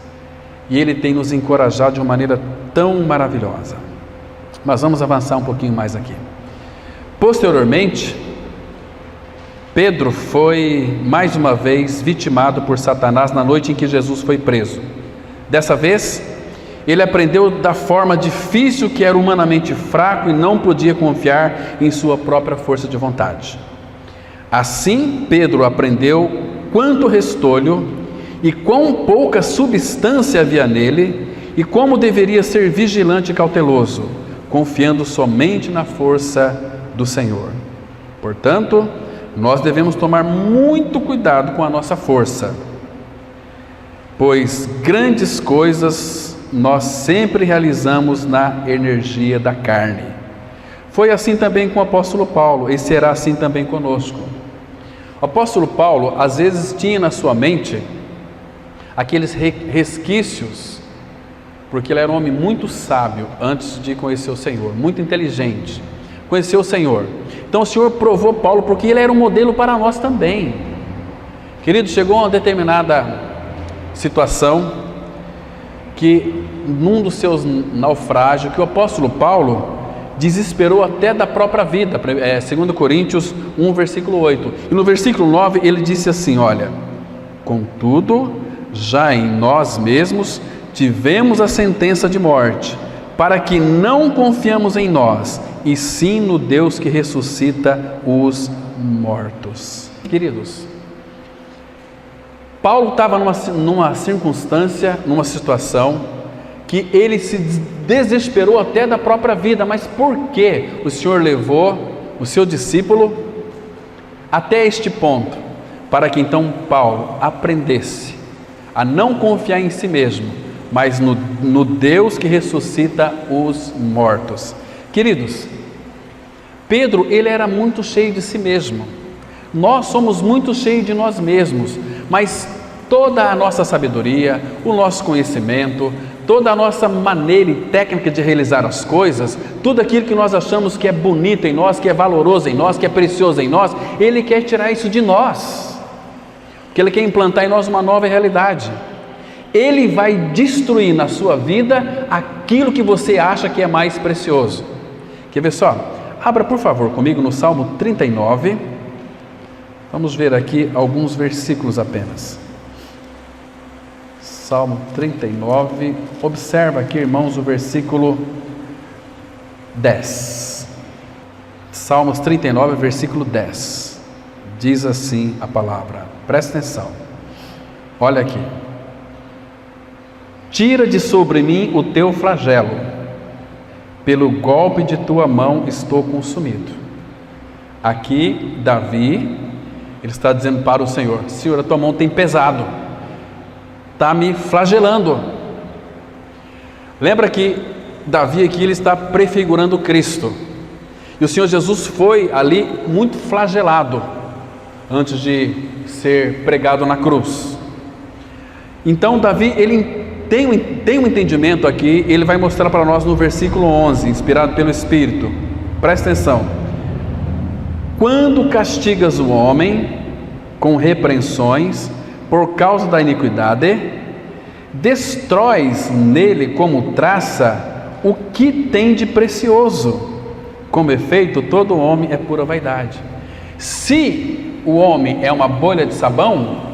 e Ele tem nos encorajado de uma maneira tão maravilhosa. Mas vamos avançar um pouquinho mais aqui. Posteriormente, Pedro foi mais uma vez vitimado por Satanás na noite em que Jesus foi preso. Dessa vez, ele aprendeu da forma difícil que era humanamente fraco e não podia confiar em sua própria força de vontade. Assim, Pedro aprendeu quanto restolho e quão pouca substância havia nele e como deveria ser vigilante e cauteloso, confiando somente na força do Senhor. Portanto, nós devemos tomar muito cuidado com a nossa força, pois grandes coisas nós sempre realizamos na energia da carne. Foi assim também com o apóstolo Paulo, e será assim também conosco. O apóstolo Paulo, às vezes, tinha na sua mente aqueles resquícios, porque ele era um homem muito sábio antes de conhecer o Senhor, muito inteligente, conheceu o Senhor. Então o Senhor provou Paulo, porque ele era um modelo para nós também. Querido, chegou a uma determinada situação, que num dos seus naufrágios, que o apóstolo Paulo desesperou até da própria vida, 2 Coríntios 1, versículo 8, e no versículo 9 ele disse assim: olha, contudo, já em nós mesmos tivemos a sentença de morte, para que não confiamos em nós, e sim no Deus que ressuscita os mortos. Queridos, Paulo estava numa circunstância, numa situação, que ele se desesperou até da própria vida. Mas por que o Senhor levou o seu discípulo até este ponto? Para que então Paulo aprendesse a não confiar em si mesmo, mas no Deus que ressuscita os mortos. Queridos, Pedro, ele era muito cheio de si mesmo. Nós somos muito cheios de nós mesmos, mas toda a nossa sabedoria, o nosso conhecimento, toda a nossa maneira e técnica de realizar as coisas, tudo aquilo que nós achamos que é bonito em nós, que é valoroso em nós, que é precioso em nós, Ele quer tirar isso de nós, porque Ele quer implantar em nós uma nova realidade. Ele vai destruir na sua vida aquilo que você acha que é mais precioso. Quer ver só? Abra por favor comigo no Salmo 39, vamos ver aqui alguns versículos apenas. Salmo 39, observa aqui, irmãos, o versículo 10. Salmos 39, versículo 10. Diz assim a palavra, presta atenção, olha aqui: tira de sobre mim o teu flagelo, pelo golpe de tua mão estou consumido. Aqui Davi, ele está dizendo para o Senhor: Senhor, a tua mão tem pesado, está me flagelando. Lembra que Davi aqui, ele está prefigurando Cristo, e o Senhor Jesus foi ali muito flagelado antes de ser pregado na cruz. Então Davi, ele tem um entendimento aqui, ele vai mostrar para nós no versículo 11, inspirado pelo Espírito. Presta atenção: quando castigas o homem com repreensões por causa da iniquidade, destróis nele como traça o que tem de precioso. Como efeito, todo homem é pura vaidade. Se o homem é uma bolha de sabão,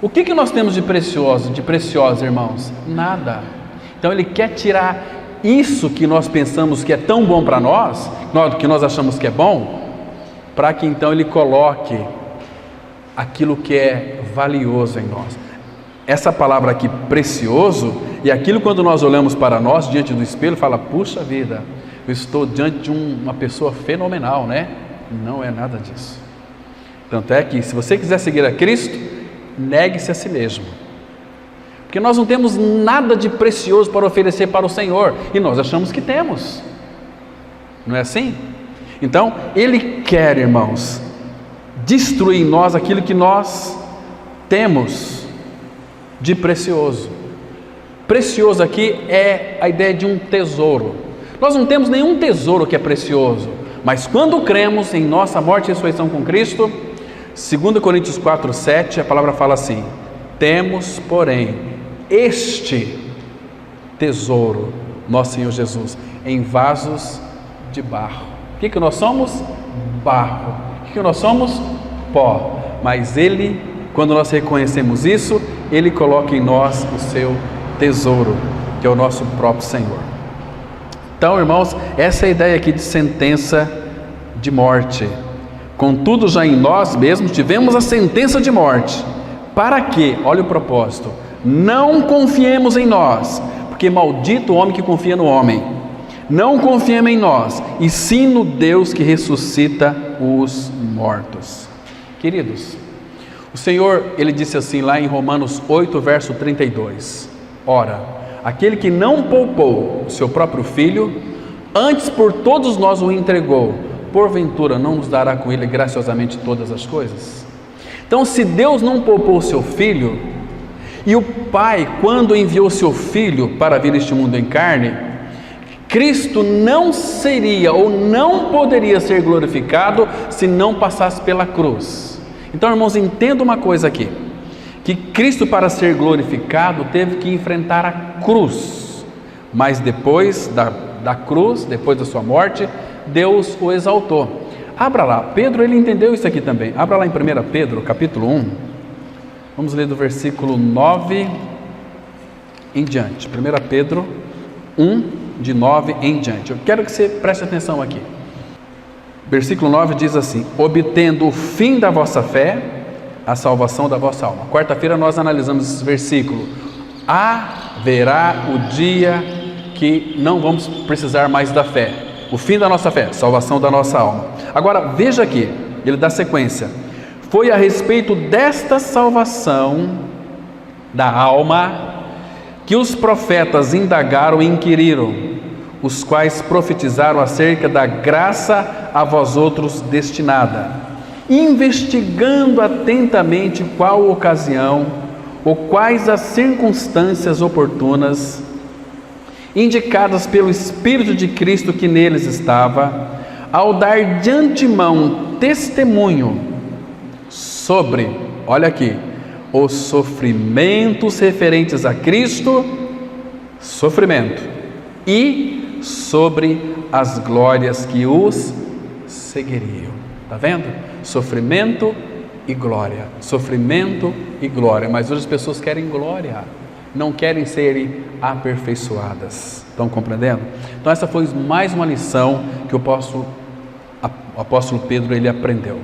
o que nós temos de precioso, irmãos? Nada. Então Ele quer tirar isso que nós pensamos que é tão bom para nós, que nós achamos que é bom, para que então Ele coloque aquilo que é valioso em nós. Essa palavra aqui, precioso, e aquilo, quando nós olhamos para nós diante do espelho, fala: puxa vida, eu estou diante de uma pessoa fenomenal, né? Não é nada disso. Tanto é que, se você quiser seguir a Cristo, negue-se a si mesmo, porque nós não temos nada de precioso para oferecer para o Senhor, e nós achamos que temos, não é assim? Então Ele quer, irmãos, destruir em nós aquilo que nós temos de precioso. Precioso aqui é a ideia de um tesouro. Nós não temos nenhum tesouro que é precioso, mas quando cremos em nossa morte e ressurreição com Cristo, 2 Coríntios 4:7, a palavra fala assim: temos, porém, este tesouro, nosso Senhor Jesus, em vasos de barro. O que nós somos? Barro. O que nós somos? Pó. Mas Ele, quando nós reconhecemos isso, Ele coloca em nós o seu tesouro, que é o nosso próprio Senhor. Então, irmãos, essa é a ideia aqui de sentença de morte. Contudo, já em nós mesmos tivemos a sentença de morte. Para que, olha o propósito, não confiemos em nós, porque maldito o homem que confia no homem. Não confiemos em nós, e sim no Deus que ressuscita os mortos. Queridos, o Senhor, Ele disse assim lá em Romanos 8, verso 32. Ora, aquele que não poupou o seu próprio Filho, antes por todos nós o entregou, porventura não nos dará com Ele graciosamente todas as coisas? Então, se Deus não poupou o seu Filho, e o Pai, quando enviou o seu Filho para vir neste mundo em carne, Cristo não seria ou não poderia ser glorificado se não passasse pela cruz. Então, irmãos, entenda uma coisa aqui, que Cristo, para ser glorificado, teve que enfrentar a cruz, mas depois da cruz, depois da sua morte, Deus o exaltou. Abra lá, Pedro, ele entendeu isso aqui também. Abra lá em 1 Pedro, capítulo 1, vamos ler do versículo 9 em diante. 1 Pedro 1, de 9 em diante. Eu quero que você preste atenção aqui. Versículo 9 diz assim: obtendo o fim da vossa fé, a salvação da vossa alma. Quarta-feira nós analisamos esse versículo. Haverá o dia que não vamos precisar mais da fé. O fim da nossa fé, salvação da nossa alma. Agora, veja aqui, ele dá sequência. Foi a respeito desta salvação da alma que os profetas indagaram e inquiriram, os quais profetizaram acerca da graça a vós outros destinada, investigando atentamente qual ocasião ou quais as circunstâncias oportunas, indicadas pelo Espírito de Cristo que neles estava, ao dar de antemão testemunho sobre, olha aqui, os sofrimentos referentes a Cristo, sofrimento, e sobre as glórias que os seguiriam. Está vendo? Sofrimento e glória, sofrimento e glória. Mas hoje as pessoas querem glória, não querem serem aperfeiçoadas. Estão compreendendo? Então essa foi mais uma lição que o apóstolo Pedro ele aprendeu.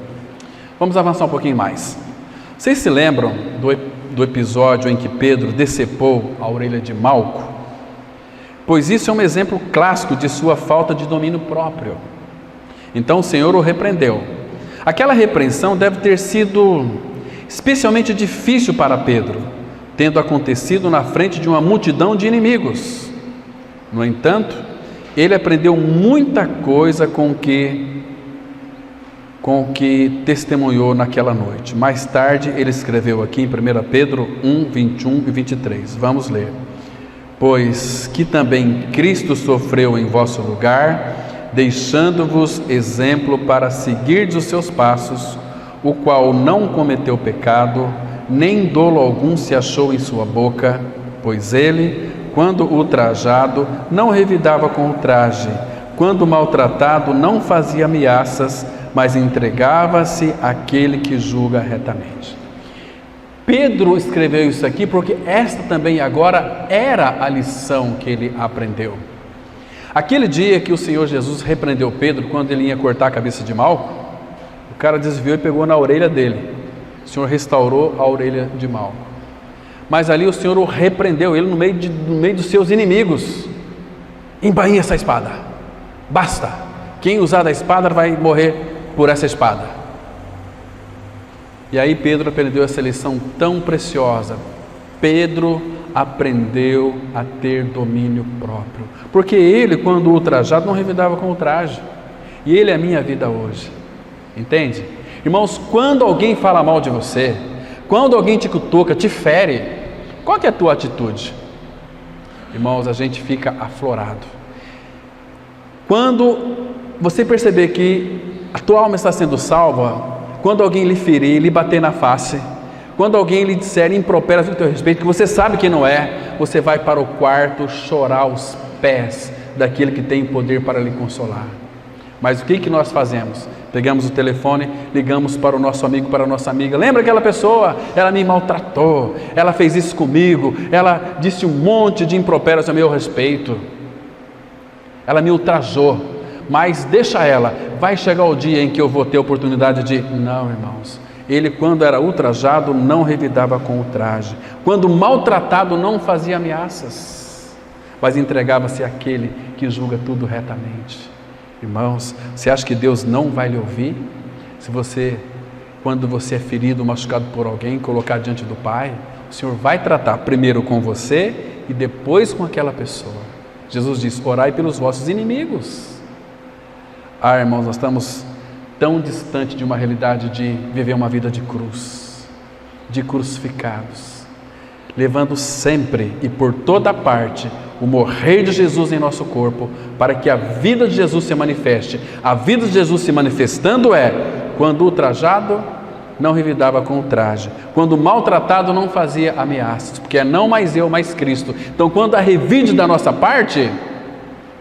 Vamos avançar um pouquinho mais. Vocês se lembram do episódio em que Pedro decepou a orelha de Malco? Pois isso é um exemplo clássico de sua falta de domínio próprio. Então o Senhor o repreendeu. Aquela repreensão deve ter sido especialmente difícil para Pedro, tendo acontecido na frente de uma multidão de inimigos. No entanto, ele aprendeu muita coisa com o que testemunhou naquela noite. Mais tarde ele escreveu aqui em 1 Pedro 1, 21 e 23. Vamos ler. Pois que também Cristo sofreu em vosso lugar, deixando-vos exemplo para seguirdes os seus passos, o qual não cometeu pecado, nem dolo algum se achou em sua boca, pois ele, quando ultrajado, não revidava com ultraje, quando maltratado, não fazia ameaças, mas entregava-se àquele que julga retamente. Pedro escreveu isso aqui porque esta também agora era a lição que ele aprendeu. Aquele dia que o Senhor Jesus repreendeu Pedro, quando ele ia cortar a cabeça de Malco, o cara desviou e pegou na orelha dele. O Senhor restaurou a orelha de Malco. Mas ali o Senhor o repreendeu, ele no meio dos seus inimigos. Embainhe essa espada, basta. Quem usar da espada vai morrer por essa espada. E aí Pedro aprendeu essa lição tão preciosa. Pedro aprendeu a ter domínio próprio, porque ele, quando ultrajado, não revidava com ultraje. E ele é a minha vida hoje, entende? Irmãos, quando alguém fala mal de você, quando alguém te cutuca, te fere, qual que é a tua atitude? Irmãos, a gente fica aflorado. Quando você perceber que a tua alma está sendo salva, quando alguém lhe ferir, lhe bater na face, quando alguém lhe disser impropérios do teu respeito, que você sabe que não é, você vai para o quarto chorar aos pés daquele que tem poder para lhe consolar. Mas o que nós fazemos? Pegamos o telefone, ligamos para o nosso amigo, para a nossa amiga. Lembra aquela pessoa? Ela me maltratou, ela fez isso comigo, ela disse um monte de impropérios a meu respeito, ela me ultrajou. Mas deixa ela, vai chegar o dia em que eu vou ter a oportunidade de... Não, irmãos, ele quando era ultrajado não revidava com ultraje, quando maltratado não fazia ameaças, mas entregava-se àquele que julga tudo retamente. Irmãos, você acha que Deus não vai lhe ouvir? Se você, quando você é ferido, machucado por alguém, colocar diante do Pai, o Senhor vai tratar primeiro com você e depois com aquela pessoa. Jesus diz, orai pelos vossos inimigos. Ah, irmãos, nós estamos tão distante de uma realidade de viver uma vida de cruz, de crucificados, levando sempre e por toda parte o morrer de Jesus em nosso corpo, para que a vida de Jesus se manifeste. A vida de Jesus se manifestando é, quando ultrajado, não revidava com ultraje, quando maltratado não fazia ameaças, porque é não mais eu, mas Cristo. Então quando há revide da nossa parte,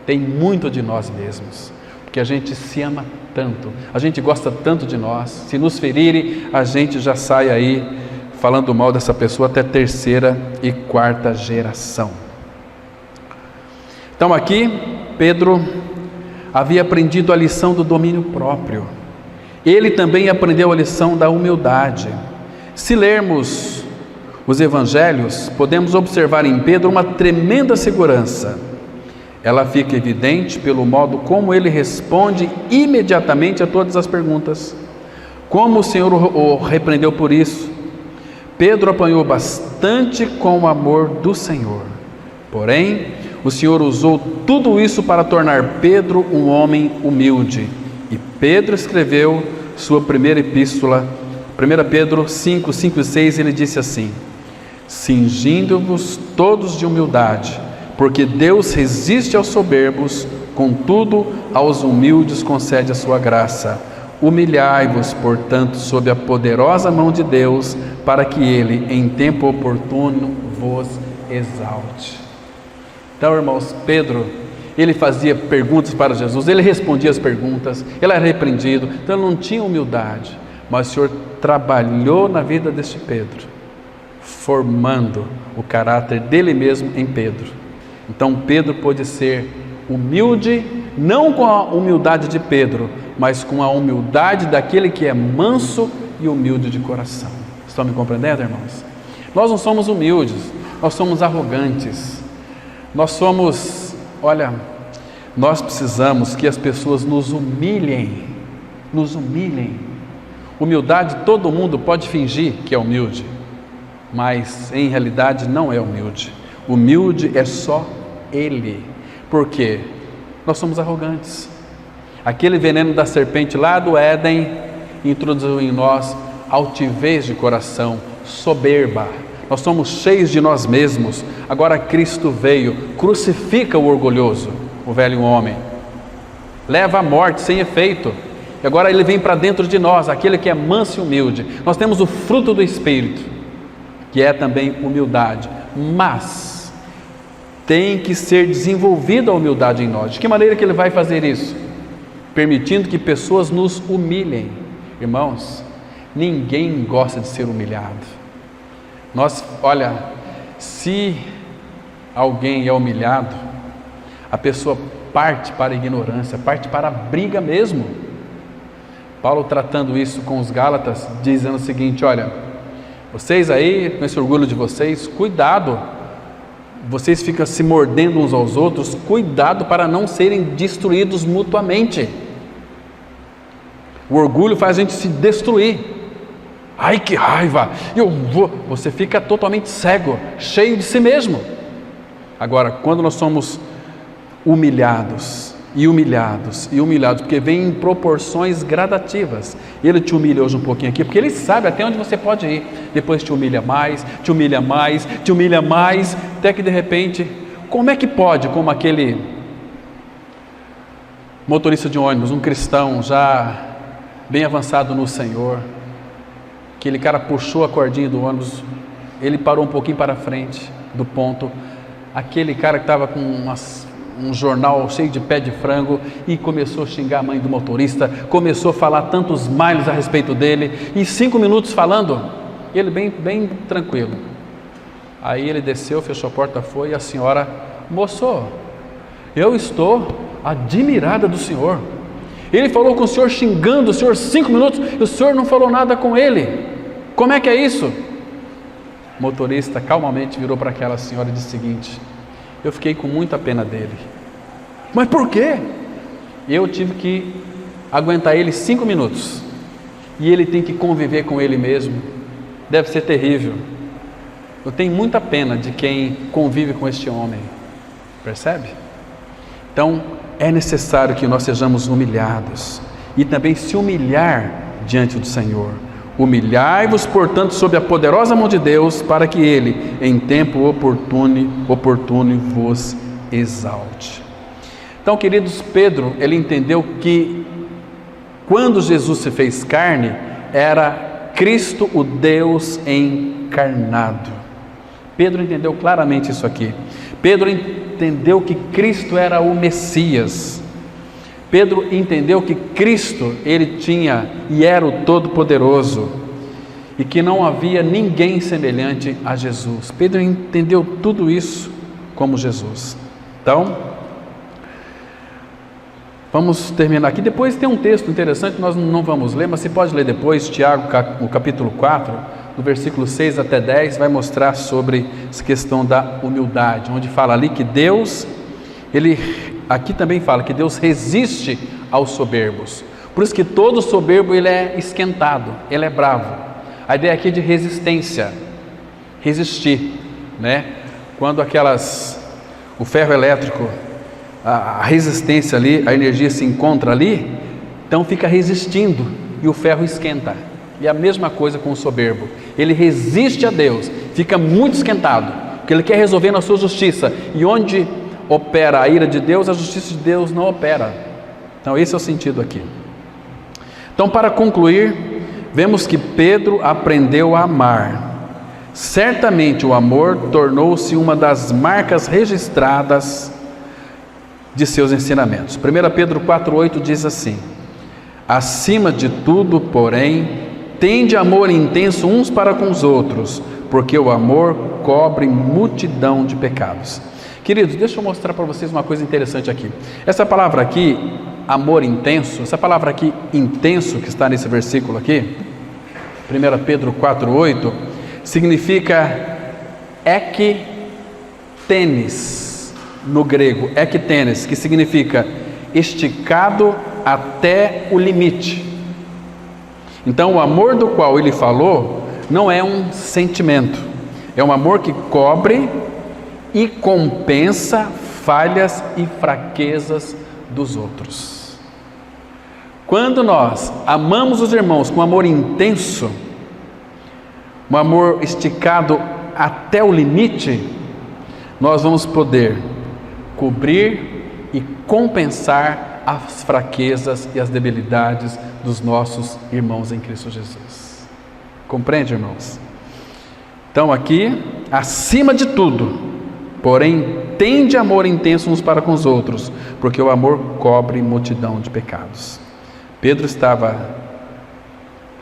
tem muito de nós mesmos, porque a gente se ama tanto, a gente gosta tanto de nós. Se nos ferirem, a gente já sai aí falando mal dessa pessoa até terceira e quarta geração. Então aqui, Pedro havia aprendido a lição do domínio próprio. Ele também aprendeu a lição da humildade. Se lermos os evangelhos, podemos observar em Pedro uma tremenda segurança. Ela fica evidente pelo modo como ele responde imediatamente a todas as perguntas. Como o Senhor o repreendeu por isso? Pedro apanhou bastante com o amor do Senhor. Porém, o Senhor usou tudo isso para tornar Pedro um homem humilde. E Pedro escreveu sua primeira epístola, 1 Pedro 5, 5 e 6, ele disse assim: cingindo-vos todos de humildade, porque Deus resiste aos soberbos, contudo aos humildes concede a sua graça. Humilhai-vos, portanto, sob a poderosa mão de Deus, para que Ele, em tempo oportuno, vos exalte. Então, irmãos, Pedro, ele fazia perguntas para Jesus, ele respondia as perguntas, ele era repreendido, então ele não tinha humildade, mas o Senhor trabalhou na vida deste Pedro, formando o caráter dele mesmo em Pedro. Então Pedro pôde ser humilde, não com a humildade de Pedro, mas com a humildade daquele que é manso e humilde de coração. Estão me compreendendo, irmãos? Nós não somos humildes, nós somos arrogantes, nós precisamos que as pessoas nos humilhem. Humildade, todo mundo pode fingir que é humilde, mas em realidade não é humilde. Humilde é só Ele. Por quê? Nós somos arrogantes. Aquele veneno da serpente lá do Éden introduziu em nós altivez de coração, soberba. Nós somos cheios de nós mesmos. Agora Cristo veio, crucifica o orgulhoso, o velho homem, leva à morte sem efeito. E agora Ele vem para dentro de nós, aquele que é manso e humilde. Nós temos o fruto do Espírito, que é também humildade, mas tem que ser desenvolvida a humildade em nós. De que maneira que Ele vai fazer isso? Permitindo que pessoas nos humilhem. Irmãos, ninguém gosta de ser humilhado. Se alguém é humilhado, a pessoa parte para a ignorância, parte para a briga mesmo. Paulo, tratando isso com os Gálatas, dizendo o seguinte: olha, vocês aí, com esse orgulho de vocês, cuidado, vocês ficam se mordendo uns aos outros, cuidado para não serem destruídos mutuamente. O orgulho faz a gente se destruir. Ai, que raiva, você fica totalmente cego, cheio de si mesmo. Agora, quando nós somos humilhados, porque vem em proporções gradativas. Ele te humilha hoje um pouquinho aqui, porque Ele sabe até onde você pode ir. Depois te humilha mais, até que de repente, como é que pode, como aquele motorista de ônibus, um cristão já bem avançado no Senhor. Aquele cara puxou a cordinha do ônibus, ele parou um pouquinho para frente do ponto. Aquele cara que estava com um jornal cheio de pé de frango e começou a xingar a mãe do motorista, começou a falar tantos males a respeito dele, e 5 minutos falando, ele bem tranquilo. Aí ele desceu, fechou a porta, foi, e a senhora: moço, eu estou admirada do senhor. Ele falou com o senhor xingando o senhor 5 minutos e o senhor não falou nada com ele. Como é que é isso? O motorista calmamente virou para aquela senhora e disse o seguinte: eu fiquei com muita pena dele. Mas por quê? Eu tive que aguentar ele 5 minutos e ele tem que conviver com ele mesmo. Deve ser terrível. Eu tenho muita pena de quem convive com este homem. Percebe? Então é necessário que nós sejamos humilhados e também se humilhar diante do Senhor. Humilhai-vos, portanto, sob a poderosa mão de Deus, para que Ele, em tempo oportuno, vos exalte. Então, queridos, Pedro, ele entendeu que quando Jesus se fez carne, era Cristo, o Deus encarnado. Pedro entendeu claramente isso aqui. Pedro entendeu que Cristo era o Messias. Pedro entendeu que Cristo, ele tinha e era o Todo-Poderoso, e que não havia ninguém semelhante a Jesus. Pedro entendeu tudo isso como Jesus. Então, vamos terminar aqui. Depois tem um texto interessante, nós não vamos ler, mas você pode ler depois, Tiago, no capítulo 4, no versículo 6 até 10, vai mostrar sobre essa questão da humildade, onde fala ali que Deus, aqui também fala que Deus resiste aos soberbos. Por isso que todo soberbo ele é esquentado, ele é bravo. A ideia aqui é de resistência, resistir, né? Quando o ferro elétrico, a resistência ali, a energia se encontra ali, então fica resistindo e o ferro esquenta. E a mesma coisa com o soberbo, ele resiste a Deus, fica muito esquentado, porque ele quer resolver na sua justiça, e onde opera a ira de Deus, a justiça de Deus não opera. Então esse é o sentido aqui. Então, para concluir, vemos que Pedro aprendeu a amar. Certamente o amor tornou-se uma das marcas registradas de seus ensinamentos. 1 Pedro 4,8 diz assim: acima de tudo, porém, tende amor intenso uns para com os outros, porque o amor cobre multidão de pecados. Queridos, deixa eu mostrar para vocês uma coisa interessante aqui. Essa palavra aqui, amor intenso, essa palavra aqui, intenso, que está nesse versículo aqui, 1 Pedro 4,8, significa ektenes, no grego, ektenes, que significa esticado até o limite. Então, o amor do qual ele falou não é um sentimento, é um amor que cobre e compensa falhas e fraquezas dos outros. Quando nós amamos os irmãos com amor intenso, um amor esticado até o limite, nós vamos poder cobrir e compensar as fraquezas e as debilidades dos nossos irmãos em Cristo Jesus. Compreende, irmãos? Então aqui, acima de tudo, porém, tende amor intenso uns para com os outros, porque o amor cobre multidão de pecados. Pedro estava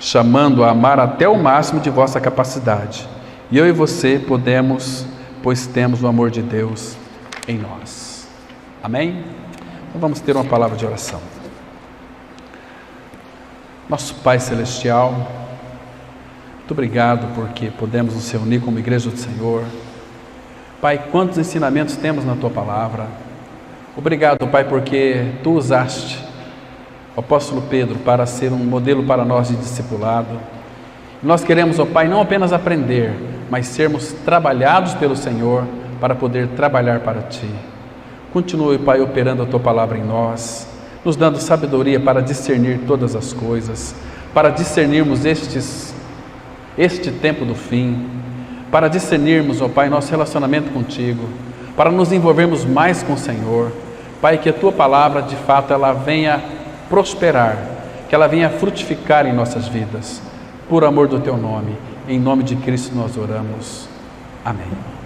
chamando a amar até o máximo de vossa capacidade. E eu e você podemos, pois temos o amor de Deus em nós. Amém? Então vamos ter uma palavra de oração. Nosso Pai Celestial, muito obrigado porque podemos nos reunir como igreja do Senhor. Pai, quantos ensinamentos temos na Tua Palavra. Obrigado, Pai, porque Tu usaste o apóstolo Pedro para ser um modelo para nós de discipulado. Nós queremos, ó Pai, não apenas aprender, mas sermos trabalhados pelo Senhor para poder trabalhar para Ti. Continue, Pai, operando a Tua Palavra em nós, nos dando sabedoria para discernir todas as coisas, para discernirmos este tempo do fim, para discernirmos, ó Pai, nosso relacionamento contigo, para nos envolvermos mais com o Senhor, Pai, que a Tua palavra, de fato, ela venha prosperar, que ela venha frutificar em nossas vidas, por amor do Teu nome. Em nome de Cristo nós oramos. Amém.